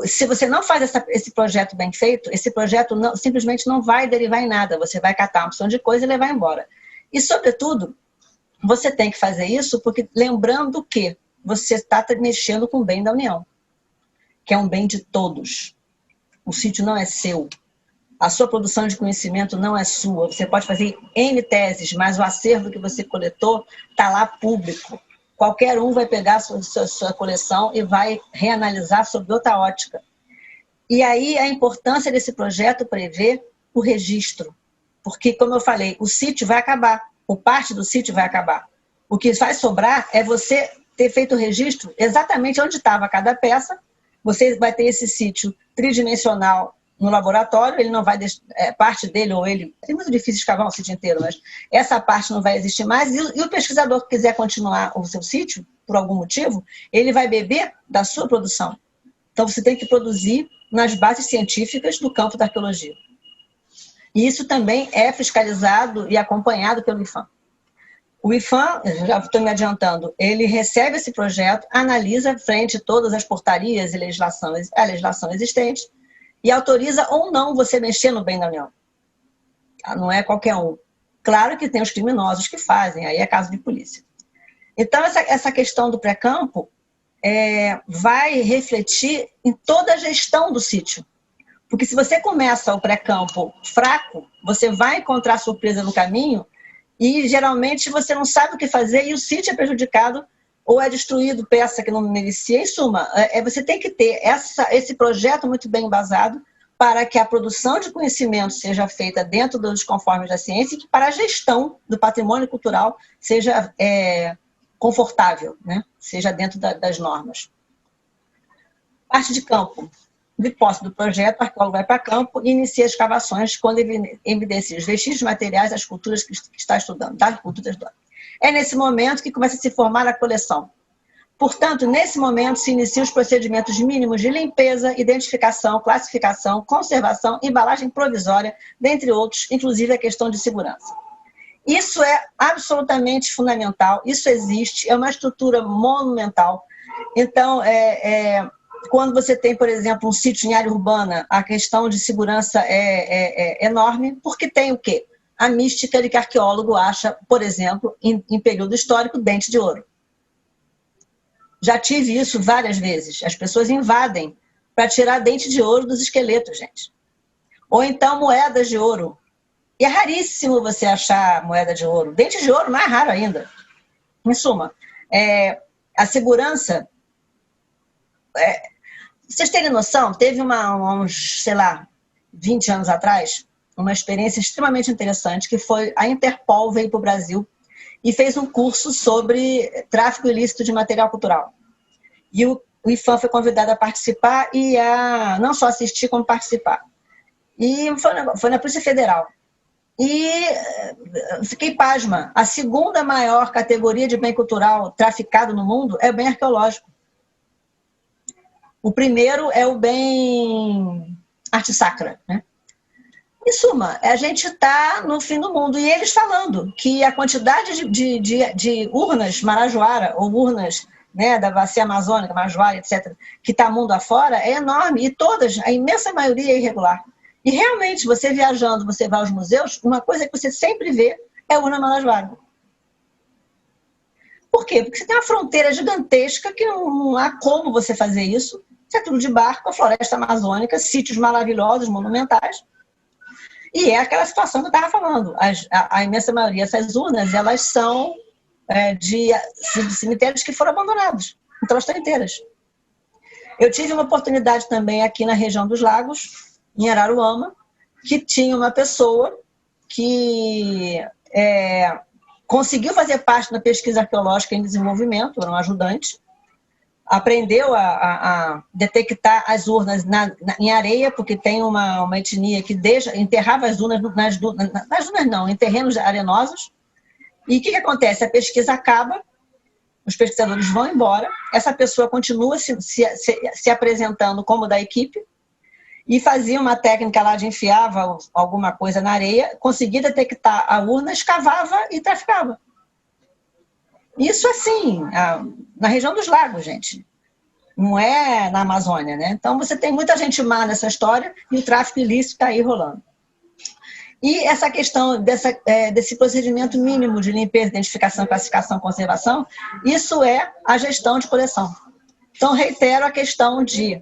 Se você não faz esse projeto bem feito, esse projeto simplesmente não vai derivar em nada. Você vai catar uma opção de coisa e levar embora. E, sobretudo, você tem que fazer isso porque lembrando que você está mexendo com o bem da União, que é um bem de todos. O sítio não é seu. A sua produção de conhecimento não é sua. Você pode fazer N teses, mas o acervo que você coletou está lá público. Qualquer um vai pegar a sua coleção e vai reanalisar sob outra ótica. E aí a importância desse projeto prevê o registro. Porque, como eu falei, o sítio vai acabar, ou parte do sítio vai acabar. O que vai sobrar é você ter feito o registro exatamente onde estava cada peça. Você vai ter esse sítio tridimensional no laboratório, ele não vai parte dele ou ele... É muito difícil escavar um sítio inteiro, mas essa parte não vai existir mais. E o pesquisador que quiser continuar o seu sítio, por algum motivo, ele vai beber da sua produção. Então, você tem que produzir nas bases científicas do campo da arqueologia. E isso também é fiscalizado e acompanhado pelo IPHAN. O IPHAN, já estou me adiantando, ele recebe esse projeto, analisa frente a todas as portarias e a legislação existente e autoriza ou não você mexer no bem da União. Não é qualquer um. Claro que tem os criminosos que fazem, aí é caso de polícia. Então, essa questão do pré-campo vai refletir em toda a gestão do sítio. Porque se você começa o pré-campo fraco, você vai encontrar surpresa no caminho e geralmente você não sabe o que fazer e o sítio é prejudicado ou é destruído, peça que não merecia. Em suma, você tem que ter esse projeto muito bem embasado para que a produção de conhecimento seja feita dentro dos conformes da ciência e que para a gestão do patrimônio cultural seja confortável, né? Seja dentro das normas. Parte de campo. De posse do projeto, o arqueólogo vai para campo e inicia escavações quando evidencia os vestígios materiais das culturas que está estudando, das culturas do ano. É nesse momento que começa a se formar a coleção. Portanto, nesse momento se iniciam os procedimentos mínimos de limpeza, identificação, classificação, conservação, embalagem provisória, dentre outros, inclusive a questão de segurança. Isso é absolutamente fundamental, isso existe, é uma estrutura monumental. Então, quando você tem, por exemplo, um sítio em área urbana, a questão de segurança é enorme, porque tem o quê? A mística de que arqueólogo acha, por exemplo, em período histórico, dente de ouro. Já tive isso várias vezes. As pessoas invadem para tirar dente de ouro dos esqueletos, gente. Ou então moedas de ouro. E é raríssimo você achar moeda de ouro. Dente de ouro, mais raro ainda. Em suma, a segurança... Vocês terem noção, teve uns, sei lá, 20 anos atrás, uma experiência extremamente interessante, que foi a Interpol veio para o Brasil e fez um curso sobre tráfico ilícito de material cultural. E o IPHAN foi convidado a participar e a não só assistir, como participar. E foi na Polícia Federal. E fiquei pasma. A segunda maior categoria de bem cultural traficado no mundo é o bem arqueológico. O primeiro é o bem arte sacra, né? Em suma, a gente está no fim do mundo. E eles falando que a quantidade de urnas Marajoara, ou urnas, né, da bacia amazônica, Marajoara, etc., que está mundo afora, é enorme. E todas, a imensa maioria é irregular. E realmente, você viajando, você vai aos museus, uma coisa que você sempre vê é a urna Marajoara. Por quê? Porque você tem uma fronteira gigantesca que não há como você fazer isso. Isso é tudo de barco, a floresta amazônica, sítios maravilhosos, monumentais. E é aquela situação que eu estava falando. A imensa maioria dessas urnas, elas são de cemitérios que foram abandonados. Então, elas estão inteiras. Eu tive uma oportunidade também aqui na região dos Lagos, em Araruama, que tinha uma pessoa que conseguiu fazer parte da pesquisa arqueológica em desenvolvimento, era um ajudante, aprendeu a detectar as urnas em areia, porque tem uma etnia que enterrava as urnas em terrenos arenosos. E o que acontece? A pesquisa acaba, os pesquisadores vão embora, essa pessoa continua se apresentando como da equipe e fazia uma técnica lá de enfiava alguma coisa na areia, conseguia detectar a urna, escavava e traficava. Isso assim, na região dos Lagos, gente. Não é na Amazônia, né? Então você tem muita gente má nessa história e o tráfico ilícito está aí rolando. E essa questão desse procedimento mínimo de limpeza, identificação, classificação, conservação, isso é a gestão de coleção. Então, reitero a questão de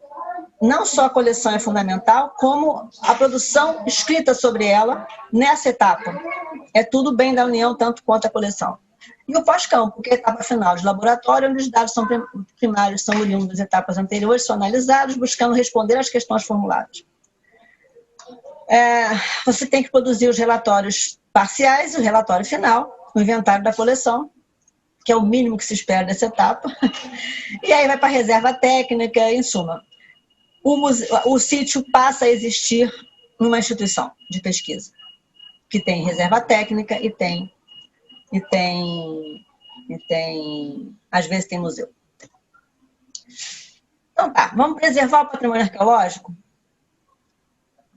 não só a coleção é fundamental, como a produção escrita sobre ela nessa etapa. É tudo bem da União, tanto quanto a coleção. E o pós-campo, que é a etapa final de laboratório, onde os dados primários são oriundos das etapas anteriores, são analisados, buscando responder às questões formuladas. Você tem que produzir os relatórios parciais e o relatório final, o inventário da coleção, que é o mínimo que se espera dessa etapa. E aí vai para a reserva técnica, em suma. O sítio passa a existir numa instituição de pesquisa, que tem reserva técnica e às vezes tem museu. Então tá, vamos preservar o patrimônio arqueológico?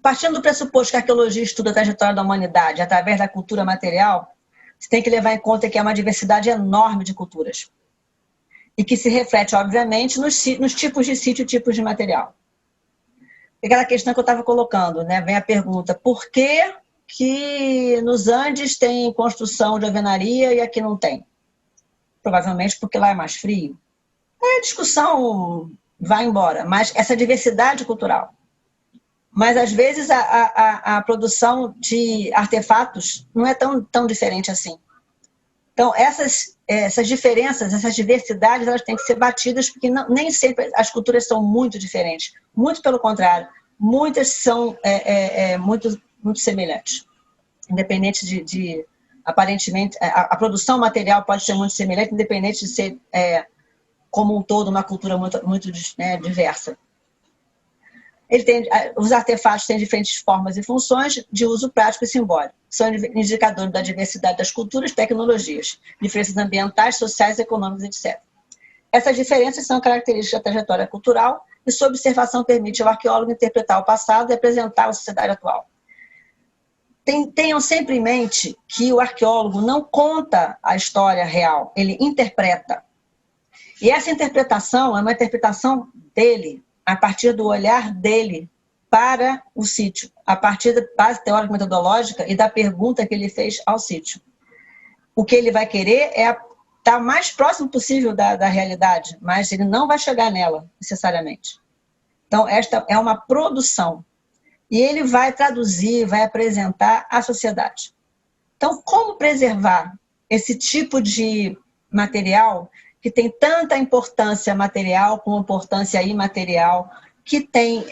Partindo do pressuposto que a arqueologia estuda a trajetória da humanidade através da cultura material, você tem que levar em conta que é uma diversidade enorme de culturas. E que se reflete, obviamente, nos tipos de sítio e tipos de material. Aquela questão que eu estava colocando, né? Vem a pergunta, por que nos Andes tem construção de alvenaria e aqui não tem? Provavelmente porque lá é mais frio. A discussão vai embora, mas essa diversidade cultural. Mas, às vezes, a produção de artefatos não é tão diferente assim. Então, essas diferenças, essas diversidades, elas têm que ser batidas, porque nem sempre as culturas são muito diferentes. Muito pelo contrário, muitas são muito semelhantes. Independente aparentemente, a produção material pode ser muito semelhante, independente de ser, como um todo, uma cultura muito diversa. Os artefatos têm diferentes formas e funções de uso prático e simbólico. São indicadores da diversidade das culturas e tecnologias, diferenças ambientais, sociais, econômicas, etc. Essas diferenças são características da trajetória cultural e sua observação permite ao arqueólogo interpretar o passado e apresentar a sociedade atual. Tenham sempre em mente que o arqueólogo não conta a história real, ele interpreta. E essa interpretação é uma interpretação dele, a partir do olhar dele para o sítio, a partir da base teórica metodológica e da pergunta que ele fez ao sítio. O que ele vai querer é estar o mais próximo possível da realidade, mas ele não vai chegar nela, necessariamente. Então, esta é uma produção. E ele vai traduzir, vai apresentar à sociedade. Então, como preservar esse tipo de material que tem tanta importância material como importância imaterial, que tem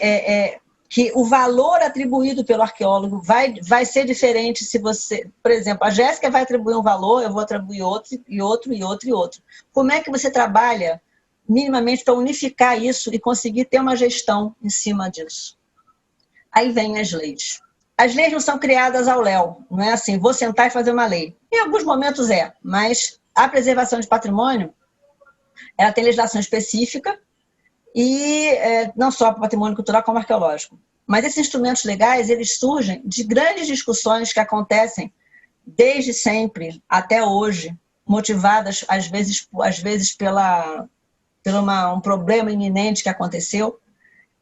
que o valor atribuído pelo arqueólogo vai ser diferente se você... Por exemplo, a Jéssica vai atribuir um valor, eu vou atribuir outro, e outro, e outro, e outro. Como é que você trabalha minimamente para unificar isso e conseguir ter uma gestão em cima disso? Aí vem as leis. As leis não são criadas ao léu, não é assim, vou sentar e fazer uma lei. Em alguns momentos mas a preservação de patrimônio, ela tem legislação específica, e não só para o patrimônio cultural como arqueológico. Mas esses instrumentos legais, eles surgem de grandes discussões que acontecem desde sempre até hoje, motivadas às vezes por um problema iminente que aconteceu.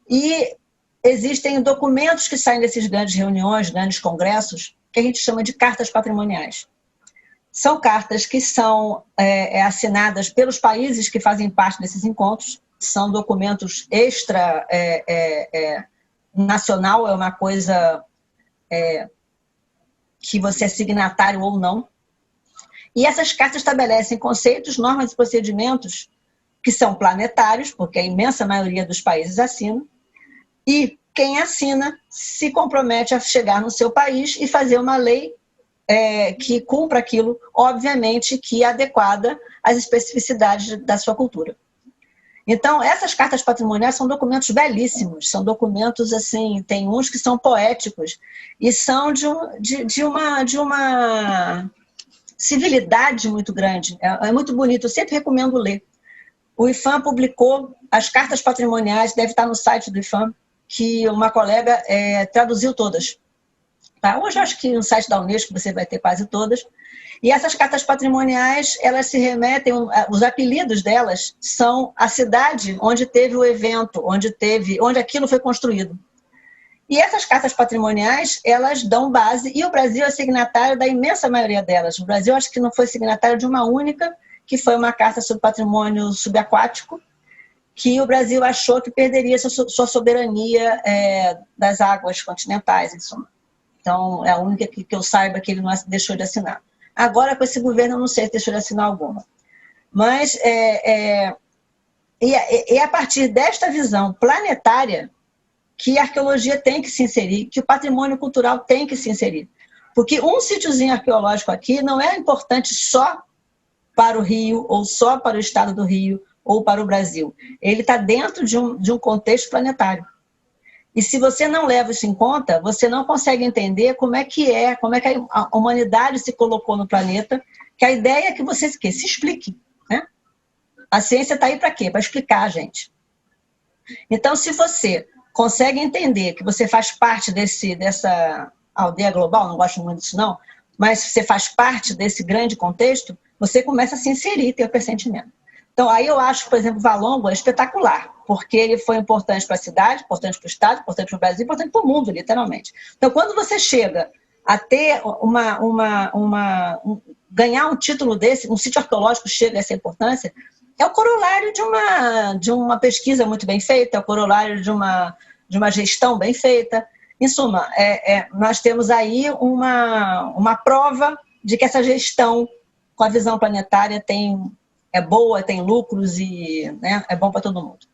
E existem documentos que saem dessas grandes reuniões, grandes congressos, que a gente chama de cartas patrimoniais. São cartas que são assinadas pelos países que fazem parte desses encontros, são documentos extra nacional, é uma coisa que você é signatário ou não. E essas cartas estabelecem conceitos, normas e procedimentos que são planetários, porque a imensa maioria dos países assina, e quem assina se compromete a chegar no seu país e fazer uma lei que cumpra aquilo, obviamente, que é adequada às especificidades da sua cultura. Então, essas cartas patrimoniais são documentos belíssimos, são documentos, assim, tem uns que são poéticos, e são de uma civilidade muito grande, é muito bonito, eu sempre recomendo ler. O IPHAM publicou as cartas patrimoniais, deve estar no site do IPHAM, que uma colega traduziu todas. Tá? Hoje acho que no site da Unesco você vai ter quase todas. E essas cartas patrimoniais, elas se remetem, os apelidos delas são a cidade onde teve o evento, onde aquilo foi construído. E essas cartas patrimoniais, elas dão base, e o Brasil é signatário da imensa maioria delas. O Brasil acho que não foi signatário de uma única, que foi uma carta sobre patrimônio subaquático, que o Brasil achou que perderia sua soberania das águas continentais, em suma. Então, é a única que eu saiba que ele não deixou de assinar. Agora, com esse governo, eu não sei se deixou de assinar alguma. Mas é a partir desta visão planetária que a arqueologia tem que se inserir, que o patrimônio cultural tem que se inserir. Porque um sítiozinho arqueológico aqui não é importante só para o Rio, ou só para o estado do Rio, ou para o Brasil. Ele está dentro de um contexto planetário. E se você não leva isso em conta, você não consegue entender como é que a humanidade se colocou no planeta, que a ideia é que você se explique. Né? A ciência está aí para quê? Para explicar, gente. Então, se você consegue entender que você faz parte dessa aldeia global, não gosto muito disso não, mas você faz parte desse grande contexto, você começa a se inserir, ter o pressentimento. Então, aí eu acho, por exemplo, o Valongo é espetacular, porque ele foi importante para a cidade, importante para o estado, importante para o Brasil, importante para o mundo, literalmente. Então, quando você chega a ter ganhar um título desse, um sítio arqueológico chega a essa importância, é o corolário de uma pesquisa muito bem feita, é o corolário de uma gestão bem feita. Em suma, nós temos aí uma prova de que essa gestão com a visão planetária é boa, tem lucros e né, é bom para todo mundo.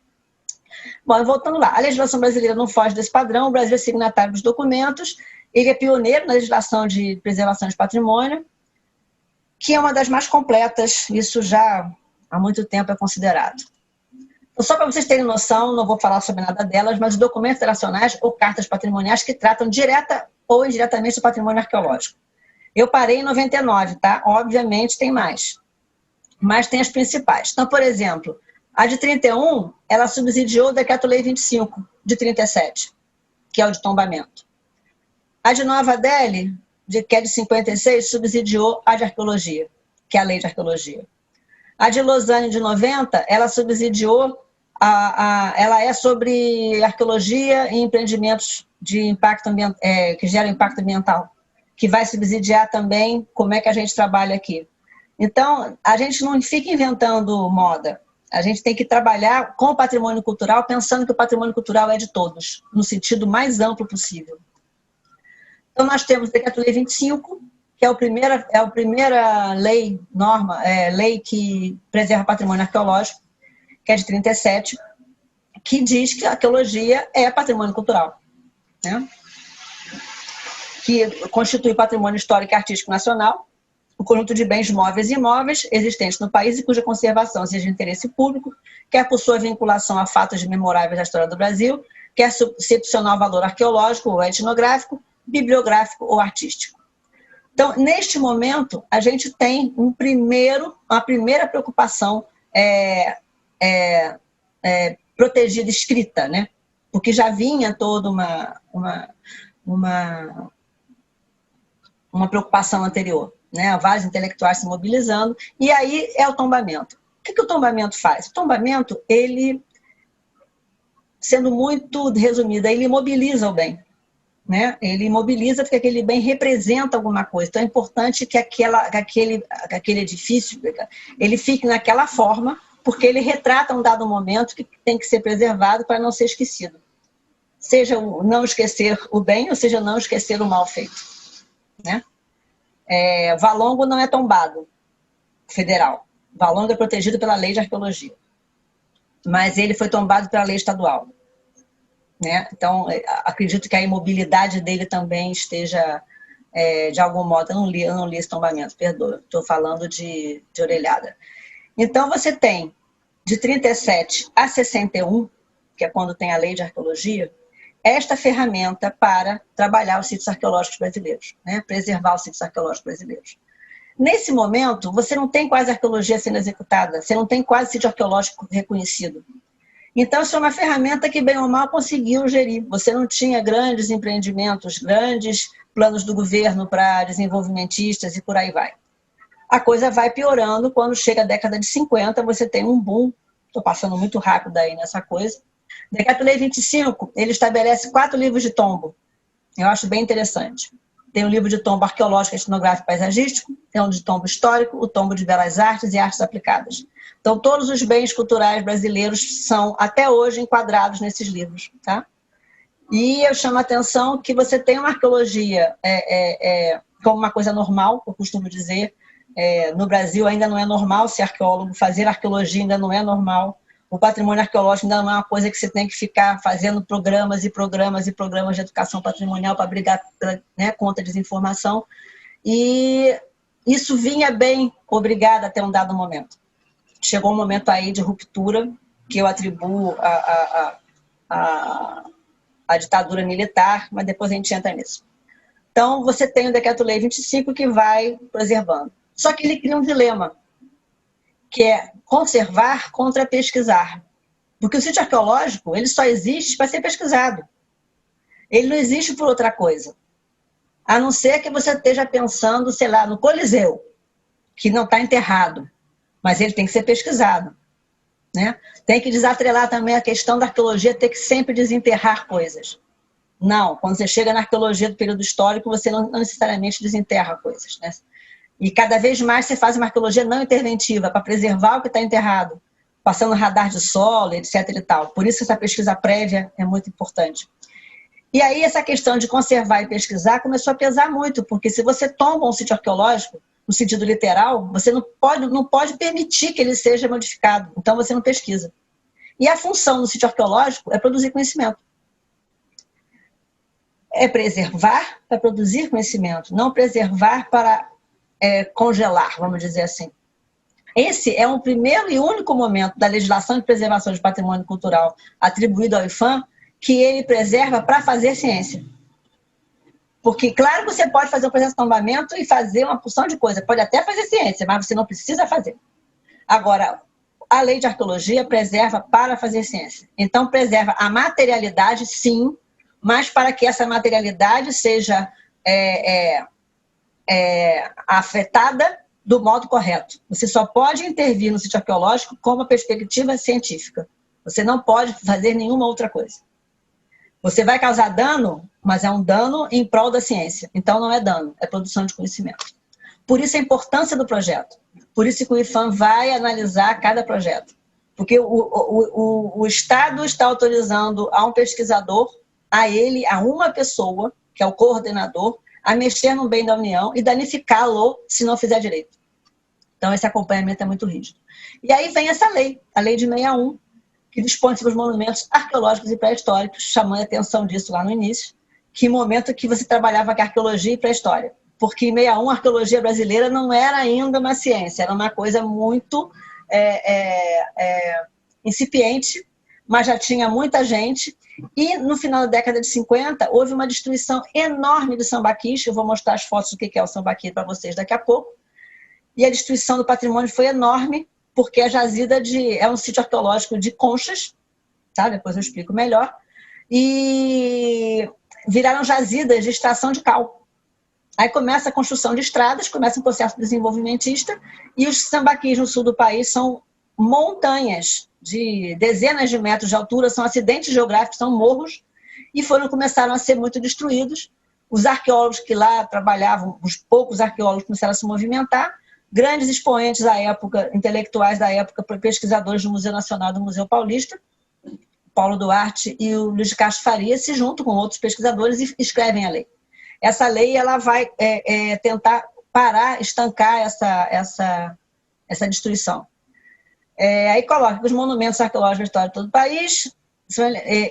Bom, voltando lá, a legislação brasileira não foge desse padrão, o Brasil é signatário dos documentos, ele é pioneiro na legislação de preservação de patrimônio, que é uma das mais completas, isso já há muito tempo é considerado. Então, só para vocês terem noção, não vou falar sobre nada delas, mas os documentos internacionais ou cartas patrimoniais que tratam direta ou indiretamente do patrimônio arqueológico. Eu parei em 99, tá? Obviamente tem mais, mas tem as principais. Então, por exemplo, a de 31, ela subsidiou o Decreto-Lei 25, de 37, que é o de tombamento. A de Nova Delhi, que é de 56, subsidiou a de arqueologia, que é a Lei de Arqueologia. A de Lausanne, de 90, ela subsidiou, ela é sobre arqueologia e empreendimentos de impacto que geram impacto ambiental, que vai subsidiar também como é que a gente trabalha aqui. Então, a gente não fica inventando moda, a gente tem que trabalhar com o patrimônio cultural, pensando que o patrimônio cultural é de todos, no sentido mais amplo possível. Então, nós temos o Decreto-Lei 25, que é a primeira lei que preserva patrimônio arqueológico, que é de 37, que diz que a arqueologia é patrimônio cultural, né? Que constitui patrimônio histórico e artístico nacional, o conjunto de bens móveis e imóveis existentes no país e cuja conservação seja de interesse público, quer por sua vinculação a fatos memoráveis da história do Brasil, quer excepcional valor arqueológico ou etnográfico, bibliográfico ou artístico. Então, neste momento, a gente tem uma primeira preocupação protegida, escrita, né? Porque já vinha toda uma preocupação anterior, né? Vários intelectuais se mobilizando, e aí é o tombamento. O que o tombamento faz? O tombamento, ele, sendo muito resumido, ele imobiliza o bem. Né? Ele imobiliza porque aquele bem representa alguma coisa. Então é importante que aquele edifício ele fique naquela forma, porque ele retrata um dado momento que tem que ser preservado para não ser esquecido. Seja não esquecer o bem, ou seja, não esquecer o mal feito. Né? Valongo não é tombado federal. Valongo é protegido pela Lei de Arqueologia. Mas ele foi tombado pela lei estadual. Né? Então, acredito que a imobilidade dele também esteja, de algum modo, eu não li esse tombamento, perdoa, estou falando de orelhada. Então, você tem de 37 a 61, que é quando tem a Lei de Arqueologia, esta ferramenta para trabalhar os sítios arqueológicos brasileiros, né? Preservar os sítios arqueológicos brasileiros. Nesse momento, você não tem quase arqueologia sendo executada, você não tem quase sítio arqueológico reconhecido. Então, isso é uma ferramenta que, bem ou mal, conseguiu gerir. Você não tinha grandes empreendimentos, grandes planos do governo para desenvolvimentistas e por aí vai. A coisa vai piorando quando chega a década de 50, você tem um boom. Estou passando muito rápido aí nessa coisa. Decreto-Lei 25, ele estabelece 4 livros de tombo. Eu acho bem interessante. Tem o livro de tombo arqueológico, etnográfico e paisagístico, tem o de tombo histórico, o tombo de belas artes e artes aplicadas. Então, todos os bens culturais brasileiros são, até hoje, enquadrados nesses livros. Tá? E eu chamo a atenção que você tem uma arqueologia como uma coisa normal, eu costumo dizer. No Brasil ainda não é normal ser arqueólogo, fazer arqueologia ainda não é normal. O patrimônio arqueológico ainda não é uma coisa que você tem que ficar fazendo programas e programas e programas de educação patrimonial para brigar, né, contra a desinformação. E isso vinha bem, obrigada, até um dado momento. Chegou um momento aí de ruptura, que eu atribuo à ditadura militar, mas depois a gente entra nisso. Então, você tem o Decreto-Lei 25 que vai preservando. Só que ele cria um dilema, que é conservar contra pesquisar. Porque o sítio arqueológico, ele só existe para ser pesquisado. Ele não existe por outra coisa. A não ser que você esteja pensando, sei lá, no Coliseu, que não está enterrado, mas ele tem que ser pesquisado, né? Tem que desatrelar também a questão da arqueologia ter que sempre desenterrar coisas. Não, quando você chega na arqueologia do período histórico, você não necessariamente desenterra coisas, né? E cada vez mais você faz uma arqueologia não interventiva, para preservar o que está enterrado, passando radar de solo, etc. e tal. Por isso essa pesquisa prévia é muito importante. E aí essa questão de conservar e pesquisar começou a pesar muito, porque se você tomba um sítio arqueológico, no sentido literal, você não pode permitir que ele seja modificado, então você não pesquisa. E a função do sítio arqueológico é produzir conhecimento. É preservar para produzir conhecimento, não preservar para congelar, vamos dizer assim. Esse é o primeiro e único momento da legislação de preservação de patrimônio cultural atribuído ao IPHAN que ele preserva para fazer ciência. Porque, claro que você pode fazer um processo de tombamento e fazer uma porção de coisa, pode até fazer ciência, mas você não precisa fazer. Agora, a lei de arqueologia preserva para fazer ciência. Então, preserva a materialidade, sim, mas para que essa materialidade seja afetada do modo correto. Você só pode intervir no sítio arqueológico com uma perspectiva científica. Você não pode fazer nenhuma outra coisa. Você vai causar dano, mas é um dano em prol da ciência. Então não é dano, é produção de conhecimento. Por isso a importância do projeto. Por isso que o IPHAN vai analisar cada projeto. Porque o Estado está autorizando a um pesquisador, a uma pessoa, que é o coordenador, a mexer no bem da União e danificá-lo se não fizer direito. Então esse acompanhamento é muito rígido. E aí vem essa lei, a lei de 61, que dispõe sobre os monumentos arqueológicos e pré-históricos, chamando a atenção disso lá no início, que momento que você trabalhava com arqueologia e pré-história. Porque em 61 a arqueologia brasileira não era ainda uma ciência, era uma coisa muito incipiente, mas já tinha muita gente. E no final da década de 50, houve uma destruição enorme do sambaquis. Eu vou mostrar as fotos do que é o sambaqui para vocês daqui a pouco. E a destruição do patrimônio foi enorme, porque a jazida é um sítio arqueológico de conchas, tá? Depois eu explico melhor, e viraram jazidas de extração de cal. Aí começa a construção de estradas, começa um processo desenvolvimentista, e os sambaquis no sul do país são montanhas de dezenas de metros de altura, são acidentes geográficos, são morros, e começaram a ser muito destruídos. Os arqueólogos que lá trabalhavam, os poucos arqueólogos começaram a se movimentar, grandes expoentes da época, intelectuais da época, pesquisadores do Museu Nacional e do Museu Paulista, Paulo Duarte e o Luiz de Castro Faria, se juntam com outros pesquisadores e escrevem a lei. Essa lei ela vai tentar parar, estancar essa destruição. Aí coloca que os monumentos arqueológicos da história de todo o país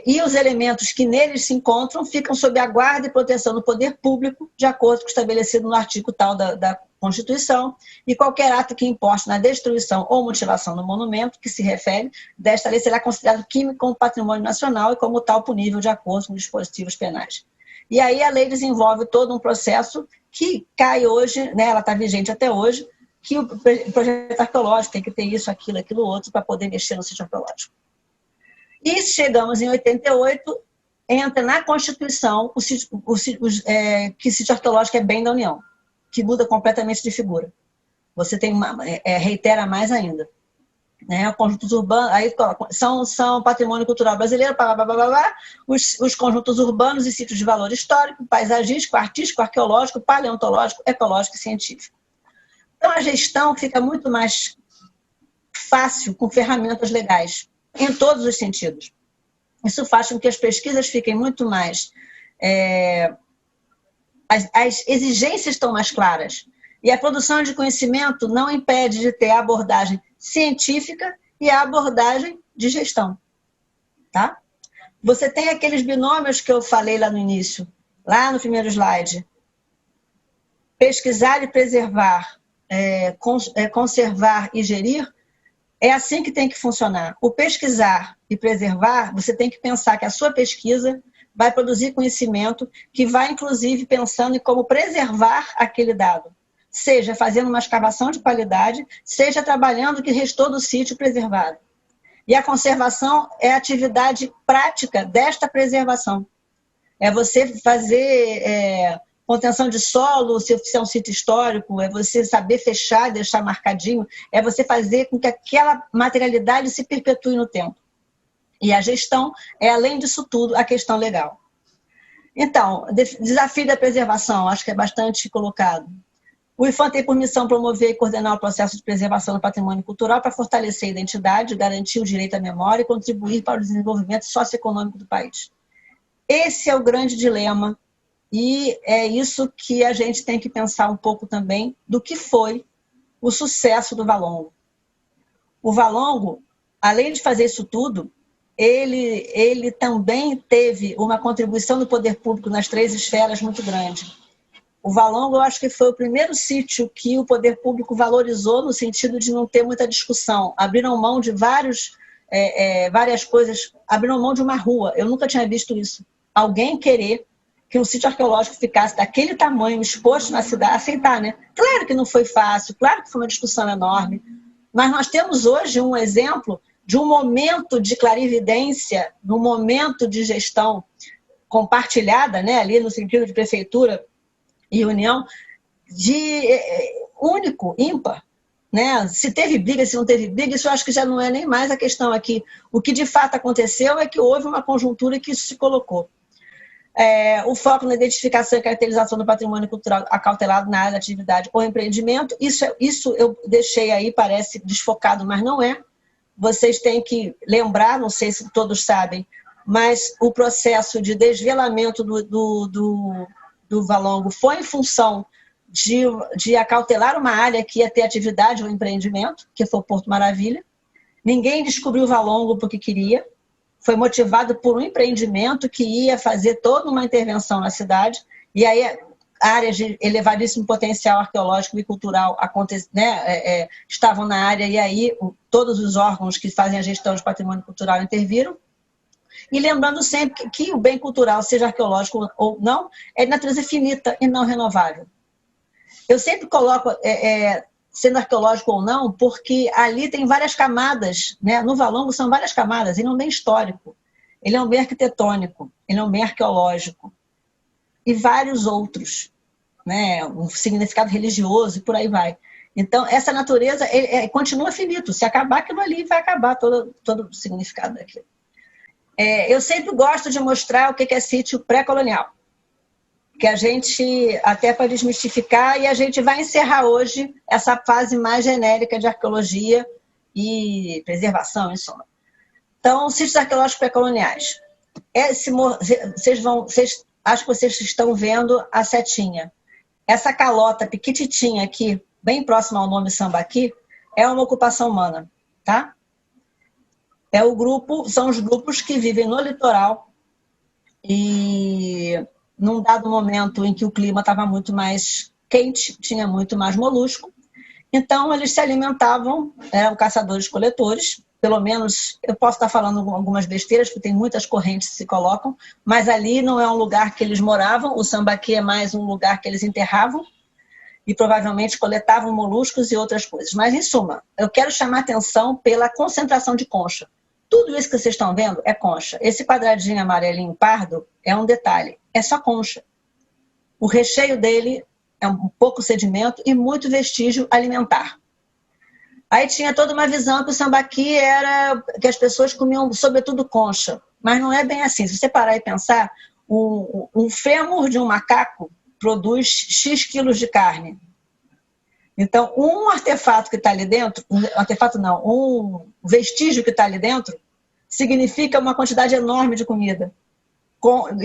e os elementos que neles se encontram ficam sob a guarda e proteção do poder público, de acordo com o estabelecido no artigo tal da Constituição, e qualquer ato que importe na destruição ou mutilação do monumento que se refere desta lei será considerado químico como patrimônio nacional e como tal punível de acordo com dispositivos penais. E aí a lei desenvolve todo um processo que cai hoje, né, ela está vigente até hoje, que o projeto arqueológico tem que ter isso, aquilo outro, para poder mexer no sítio arqueológico. E chegamos em 88, entra na Constituição que sítio arqueológico é bem da União, que muda completamente de figura. Você tem reitera mais ainda. Né? Conjuntos urbanos, aí são patrimônio cultural brasileiro, os conjuntos urbanos e sítios de valor histórico, paisagístico, artístico, arqueológico, paleontológico, ecológico e científico. Então a gestão fica muito mais fácil com ferramentas legais, em todos os sentidos. Isso faz com que as pesquisas fiquem muito mais as exigências estão mais claras. E a produção de conhecimento não impede de ter a abordagem científica e a abordagem de gestão. Tá? Você tem aqueles binômios que eu falei lá no início, lá no primeiro slide. Pesquisar e preservar, conservar e gerir, é assim que tem que funcionar. O pesquisar e preservar, você tem que pensar que a sua pesquisa vai produzir conhecimento que vai, inclusive, pensando em como preservar aquele dado. Seja fazendo uma escavação de qualidade, seja trabalhando o que restou do sítio preservado. E a conservação é a atividade prática desta preservação. É você fazer contenção de solo, se é um sítio histórico, é você saber fechar, deixar marcadinho, é você fazer com que aquela materialidade se perpetue no tempo. E a gestão é, além disso tudo, a questão legal. Então, desafio da preservação, acho que é bastante colocado. O IPHAN tem por missão promover e coordenar o processo de preservação do patrimônio cultural para fortalecer a identidade, garantir o direito à memória e contribuir para o desenvolvimento socioeconômico do país. Esse é o grande dilema e é isso que a gente tem que pensar um pouco também do que foi o sucesso do Valongo. O Valongo, além de fazer isso tudo, ele também teve uma contribuição do poder público nas 3 esferas muito grande. O Valongo, eu acho que foi o primeiro sítio que o poder público valorizou no sentido de não ter muita discussão. Abriram mão de várias coisas, abriram mão de uma rua. Eu nunca tinha visto isso. Alguém querer que um sítio arqueológico ficasse daquele tamanho, exposto na cidade, aceitar, né? Claro que não foi fácil, claro que foi uma discussão enorme, mas nós temos hoje um exemplo de um momento de clarividência, num momento de gestão compartilhada, né, ali no sentido de prefeitura e união, único, ímpar. Né? Se teve briga, se não teve briga, isso eu acho que já não é nem mais a questão aqui. O que de fato aconteceu é que houve uma conjuntura que isso se colocou. O foco na identificação e caracterização do patrimônio cultural acautelado na área da atividade ou empreendimento, isso eu deixei aí, parece desfocado, mas não é. Vocês têm que lembrar, não sei se todos sabem, mas o processo de desvelamento do Valongo foi em função de acautelar uma área que ia ter atividade ou empreendimento, que foi o Porto Maravilha. Ninguém descobriu o Valongo porque queria. Foi motivado por um empreendimento que ia fazer toda uma intervenção na cidade. E aí, áreas de elevadíssimo potencial arqueológico e cultural estavam na área. E aí, todos os órgãos que fazem a gestão de patrimônio cultural interviram. E lembrando sempre que o bem cultural, seja arqueológico ou não, é de natureza finita e não renovável. Eu sempre coloco, sendo arqueológico ou não, porque ali tem várias camadas, né? No Valongo são várias camadas, ele é um bem histórico, ele é um bem arquitetônico, ele é um bem arqueológico, e vários outros, né? Um significado religioso e por aí vai. Então, essa natureza continua finito, se acabar aquilo ali, vai acabar todo o significado daquilo. Eu sempre gosto de mostrar o que é sítio pré-colonial, que a gente, até para desmistificar, e a gente vai encerrar hoje essa fase mais genérica de arqueologia e preservação, em suma. Então, sítios arqueológicos pré-coloniais. Acho que vocês estão vendo a setinha. Essa calota piquititinha aqui, bem próxima ao nome Sambaqui, é uma ocupação humana, tá? São os grupos que vivem no litoral e num dado momento em que o clima estava muito mais quente, tinha muito mais molusco, então eles se alimentavam, eram caçadores-coletores, pelo menos eu posso estar falando algumas besteiras, porque tem muitas correntes que se colocam, mas ali não é um lugar que eles moravam, o Sambaqui é mais um lugar que eles enterravam e provavelmente coletavam moluscos e outras coisas. Mas, em suma, eu quero chamar a atenção pela concentração de concha. Tudo isso que vocês estão vendo é concha. Esse quadradinho amarelinho pardo é um detalhe, é só concha. O recheio dele é um pouco sedimento e muito vestígio alimentar. Aí tinha toda uma visão que o Sambaqui era que as pessoas comiam sobretudo concha, mas não é bem assim. Se você parar e pensar, um fêmur de um macaco produz X quilos de carne. Então, um artefato que está ali dentro, um vestígio que está ali dentro, significa uma quantidade enorme de comida. Um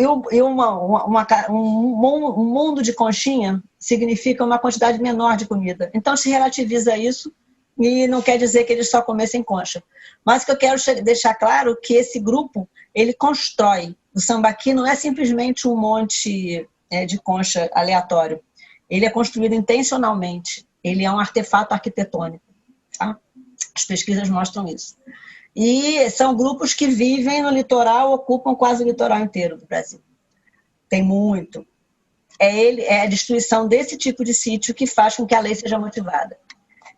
mundo de conchinha significa uma quantidade menor de comida. Então se relativiza isso e não quer dizer que eles só comessem concha. Mas o que eu quero deixar claro é que esse grupo, ele constrói. O sambaqui não é simplesmente um monte de concha aleatório. Ele é construído intencionalmente. Ele é um artefato arquitetônico. Tá? As pesquisas mostram isso. E são grupos que vivem no litoral, ocupam quase o litoral inteiro do Brasil. Tem muito. É a destruição desse tipo de sítio que faz com que a lei seja motivada.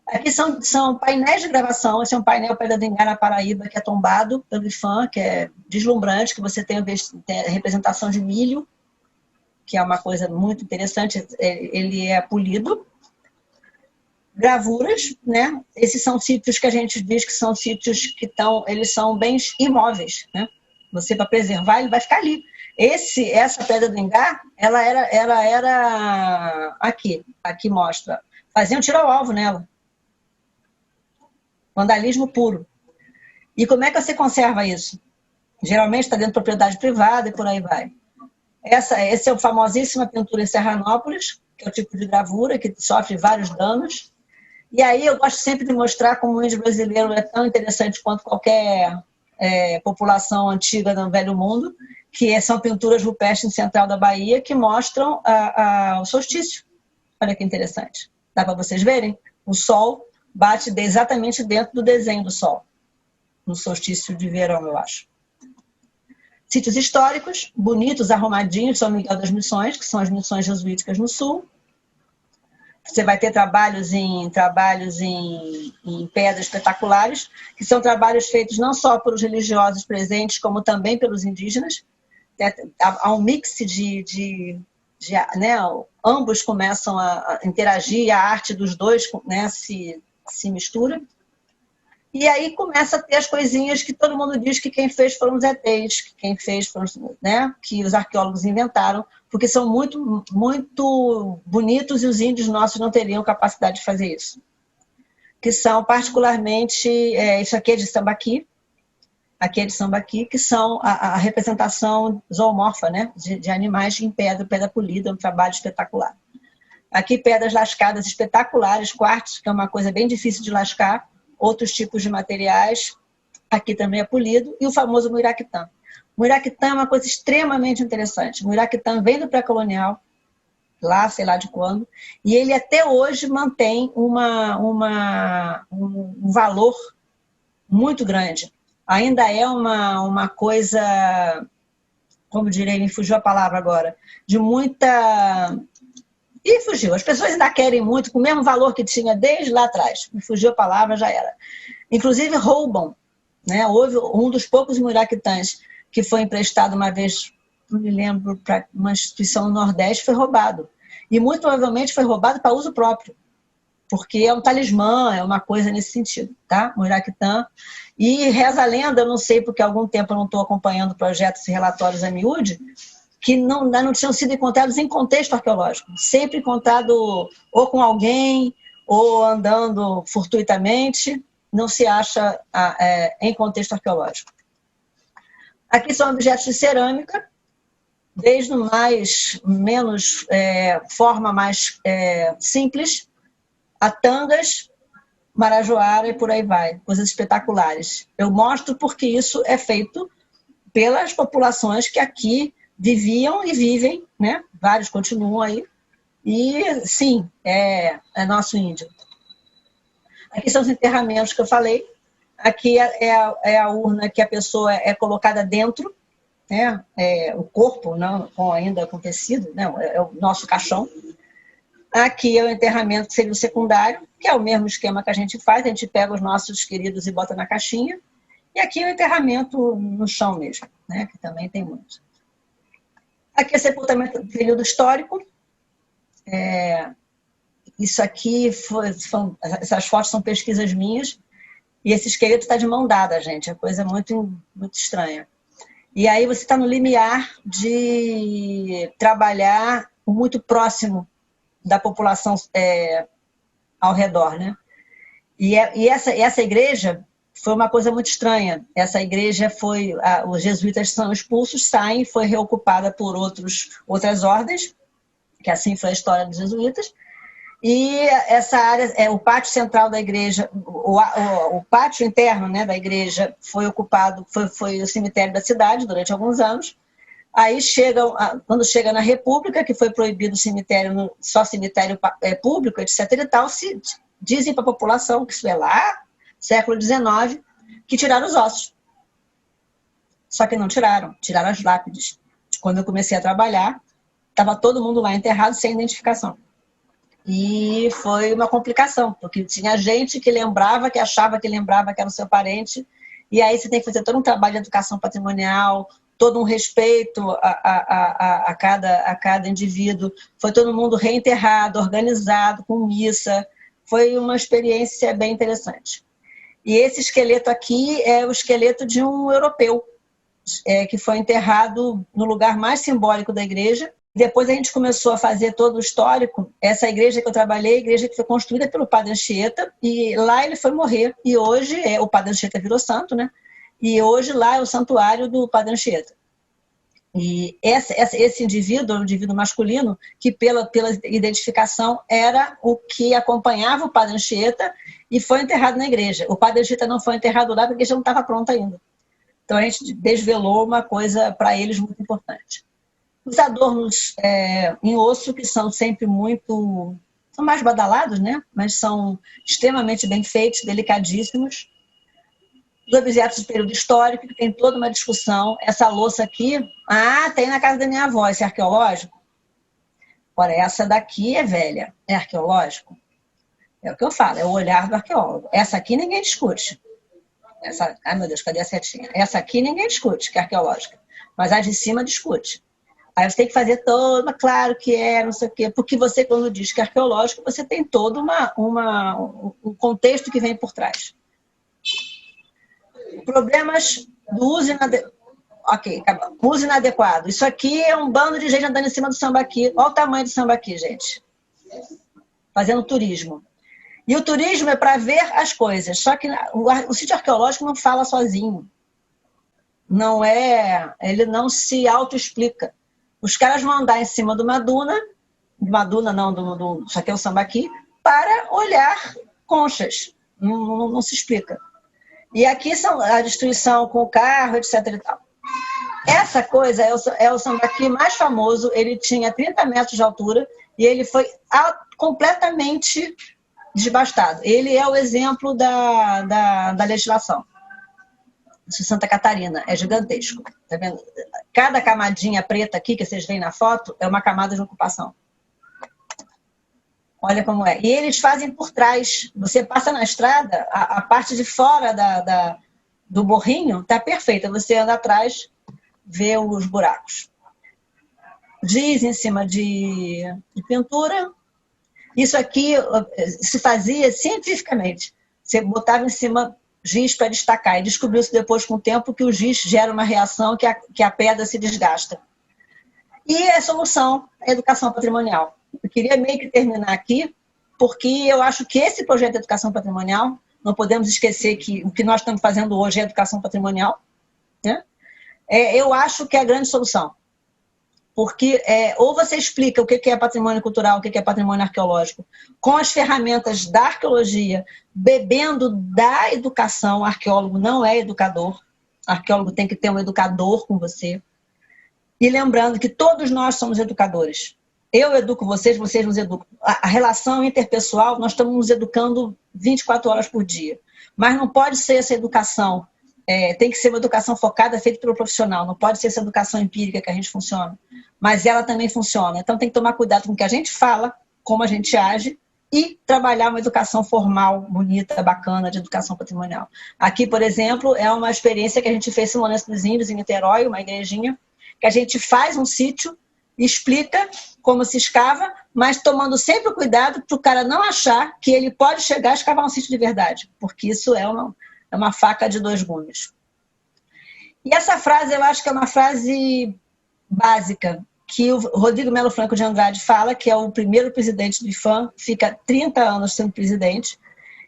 Aqui são painéis de gravação. Esse é um painel Pedra do Ingá, na Paraíba, que é tombado pelo IFAM, que é deslumbrante, que você tem a representação de milho, que é uma coisa muito interessante. Ele é polido. Gravuras, né? Esses são sítios que a gente diz que são sítios que eles são bens imóveis, né? Você, para preservar, ele vai ficar ali. Essa Pedra do Ingá, ela era aqui mostra. Faziam tiro ao alvo nela. Vandalismo puro. E como é que você conserva isso? Geralmente está dentro de propriedade privada e por aí vai. Essa é a famosíssima pintura em Serranópolis, que é o tipo de gravura que sofre vários danos. E aí eu gosto sempre de mostrar como o índio brasileiro é tão interessante quanto qualquer população antiga do Velho Mundo, que são pinturas rupestres em central da Bahia que mostram o solstício. Olha que interessante. Dá para vocês verem? O sol bate exatamente dentro do desenho do sol, no solstício de verão, eu acho. Sítios históricos, bonitos, arrumadinhos, São Miguel das Missões, que são as missões jesuíticas no sul. Você vai ter trabalhos em pedras espetaculares, que são trabalhos feitos não só pelos religiosos presentes, como também pelos indígenas. Há um mix né, ambos começam a interagir, a arte dos dois, né, se mistura. E aí começa a ter as coisinhas que todo mundo diz que quem fez foram os ETs, que quem fez foram, né, que os arqueólogos inventaram, porque são muito, muito bonitos e os índios nossos não teriam capacidade de fazer isso. Que são particularmente, isso aqui é de Sambaqui, que são a representação zoomorfa, né, de animais em pedra polida, um trabalho espetacular. Aqui pedras lascadas espetaculares, quartzo, que é uma coisa bem difícil de lascar, outros tipos de materiais, aqui também é polido, e o famoso Muiraquitã. Muiraquitã é uma coisa extremamente interessante. Muiraquitã vem do pré-colonial, lá, sei lá de quando, e ele até hoje mantém um valor muito grande. Ainda é uma coisa, como direi, me fugiu a palavra agora, de muita... E fugiu. As pessoas ainda querem muito, com o mesmo valor que tinha desde lá atrás. Me fugiu a palavra, já era. Inclusive roubam. Né? Houve um dos poucos Muiraquitãs que foi emprestado uma vez, não me lembro, para uma instituição no Nordeste, foi roubado. E muito provavelmente foi roubado para uso próprio. Porque é um talismã, é uma coisa nesse sentido. Tá? Muiraquitã. E reza a lenda, eu não sei porque há algum tempo eu não estou acompanhando projetos e relatórios a miúde, que não tinham sido encontrados em contexto arqueológico, sempre encontrado ou com alguém, ou andando fortuitamente, não se acha em contexto arqueológico. Aqui são objetos de cerâmica, desde o forma mais simples, a tangas, marajoara e por aí vai, coisas espetaculares. Eu mostro porque isso é feito pelas populações que aqui viviam e vivem, né? Vários continuam aí, e sim, é nosso índio. Aqui são os enterramentos que eu falei, aqui é a urna que a pessoa é colocada dentro, né? O corpo, não, ainda com tecido, não, é o nosso caixão. Aqui é o enterramento que seria o secundário, que é o mesmo esquema que a gente faz, a gente pega os nossos queridos e bota na caixinha, e aqui é o enterramento no chão mesmo, né? Que também tem muito. Aqui é sepultamento do período histórico. Isso aqui, essas fotos são pesquisas minhas, e esse esqueleto está de mão dada, gente, é coisa muito, muito estranha. E aí você está no limiar de trabalhar muito próximo da população ao redor, né? E essa igreja, foi uma coisa muito estranha. Essa igreja foi, os jesuítas são expulsos, saem, foi reocupada por outras ordens, que assim foi a história dos jesuítas. E essa área, o pátio central da igreja, o pátio interno, né, da igreja foi ocupado, foi o cemitério da cidade durante alguns anos. Aí quando chega na República, que foi proibido o cemitério, só cemitério público, etc. e tal, dizem para a população, que isso é lá, século XIX, que tiraram os ossos. Só que não tiraram as lápides. Quando eu comecei a trabalhar, estava todo mundo lá enterrado sem identificação. E foi uma complicação, porque tinha gente que lembrava, que achava que lembrava que era o seu parente, e aí você tem que fazer todo um trabalho de educação patrimonial, todo um respeito a cada indivíduo. Foi todo mundo reenterrado, organizado, com missa. Foi uma experiência bem interessante. E esse esqueleto aqui é o esqueleto de um europeu, que foi enterrado no lugar mais simbólico da igreja. Depois a gente começou a fazer todo o histórico. Essa igreja que eu trabalhei, a igreja que foi construída pelo Padre Anchieta, e lá ele foi morrer. E hoje, o Padre Anchieta virou santo, né? E hoje lá é o santuário do Padre Anchieta. E esse indivíduo, o indivíduo masculino, que pela identificação era o que acompanhava o Padre Anchieta e foi enterrado na igreja. O Padre Anchieta não foi enterrado lá porque a igreja não estava pronta ainda. Então a gente desvelou uma coisa para eles muito importante. Os adornos em osso, que são sempre são mais badalados, né? Mas são extremamente bem feitos, delicadíssimos. Os objetos do período histórico, que tem toda uma discussão. Essa louça aqui, tem na casa da minha avó, esse é arqueológico? Ora, essa daqui é velha, é arqueológico? É o que eu falo, é o olhar do arqueólogo. Essa aqui ninguém discute. Ai meu Deus, cadê a setinha? Essa aqui ninguém discute, que é arqueológica. Mas a de cima discute. Aí você tem que fazer toda, claro que não sei o quê, porque você, quando diz que é arqueológico, você tem todo um contexto que vem por trás. Problemas do uso inadequado. Isso aqui é um bando de gente andando em cima do sambaqui. Olha o tamanho do sambaqui, gente. Fazendo turismo. E o turismo é para ver as coisas. Só que o sítio arqueológico não fala sozinho. Ele não se autoexplica. Os caras vão andar em cima de uma duna não, isso aqui é o sambaqui, para olhar conchas. Não se explica. E aqui são a destruição com o carro, etc. e tal. Essa coisa é o sambaqui mais famoso, ele tinha 30 metros de altura e ele foi completamente desbastado. Ele é o exemplo da legislação de Santa Catarina, é gigantesco. Tá vendo? Cada camadinha preta aqui que vocês veem na foto é uma camada de ocupação. Olha como é. E eles fazem por trás. Você passa na estrada, a parte de fora do morrinho está perfeita. Você anda atrás, vê os buracos. Giz em cima de pintura. Isso aqui se fazia cientificamente. Você botava em cima giz para destacar. E descobriu-se depois, com o tempo, que o giz gera uma reação que a pedra se desgasta. E a solução é a educação patrimonial. Eu queria meio que terminar aqui, porque eu acho que esse projeto de educação patrimonial, não podemos esquecer que o que nós estamos fazendo hoje é educação patrimonial, né? Eu acho que é a grande solução. Porque ou você explica o que é patrimônio cultural, o que é patrimônio arqueológico, com as ferramentas da arqueologia, bebendo da educação. O arqueólogo não é educador, o arqueólogo tem que ter um educador com você. E lembrando que todos nós somos educadores. Eu educo vocês, vocês nos educam. A relação interpessoal, nós estamos nos educando 24 horas por dia. Mas não pode ser essa educação, tem que ser uma educação focada, feita pelo profissional. Não pode ser essa educação empírica que a gente funciona. Mas ela também funciona. Então tem que tomar cuidado com o que a gente fala, como a gente age, e trabalhar uma educação formal, bonita, bacana, de educação patrimonial. Aqui, por exemplo, é uma experiência que a gente fez em Lourenço dos Índios, em Niterói, uma igrejinha, que a gente faz um sítio, explica como se escava, mas tomando sempre o cuidado para o cara não achar que ele pode chegar a escavar um sítio de verdade, porque isso é uma faca de dois gumes. E essa frase, eu acho que é uma frase básica, que o Rodrigo Melo Franco de Andrade fala, que é o primeiro presidente do IPHAM, fica 30 anos sendo presidente,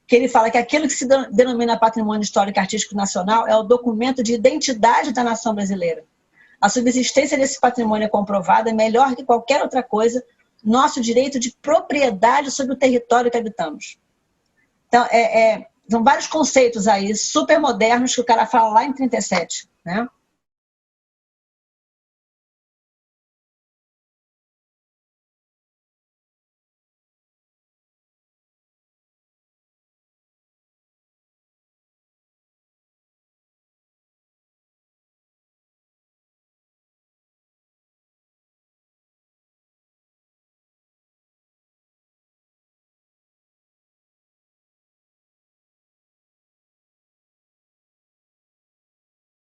que ele fala que aquilo que se denomina patrimônio histórico e artístico nacional é o documento de identidade da nação brasileira. A subsistência desse patrimônio é comprovada, melhor que qualquer outra coisa, nosso direito de propriedade sobre o território que habitamos. Então, são vários conceitos aí, super modernos, que o cara fala lá em 37, né?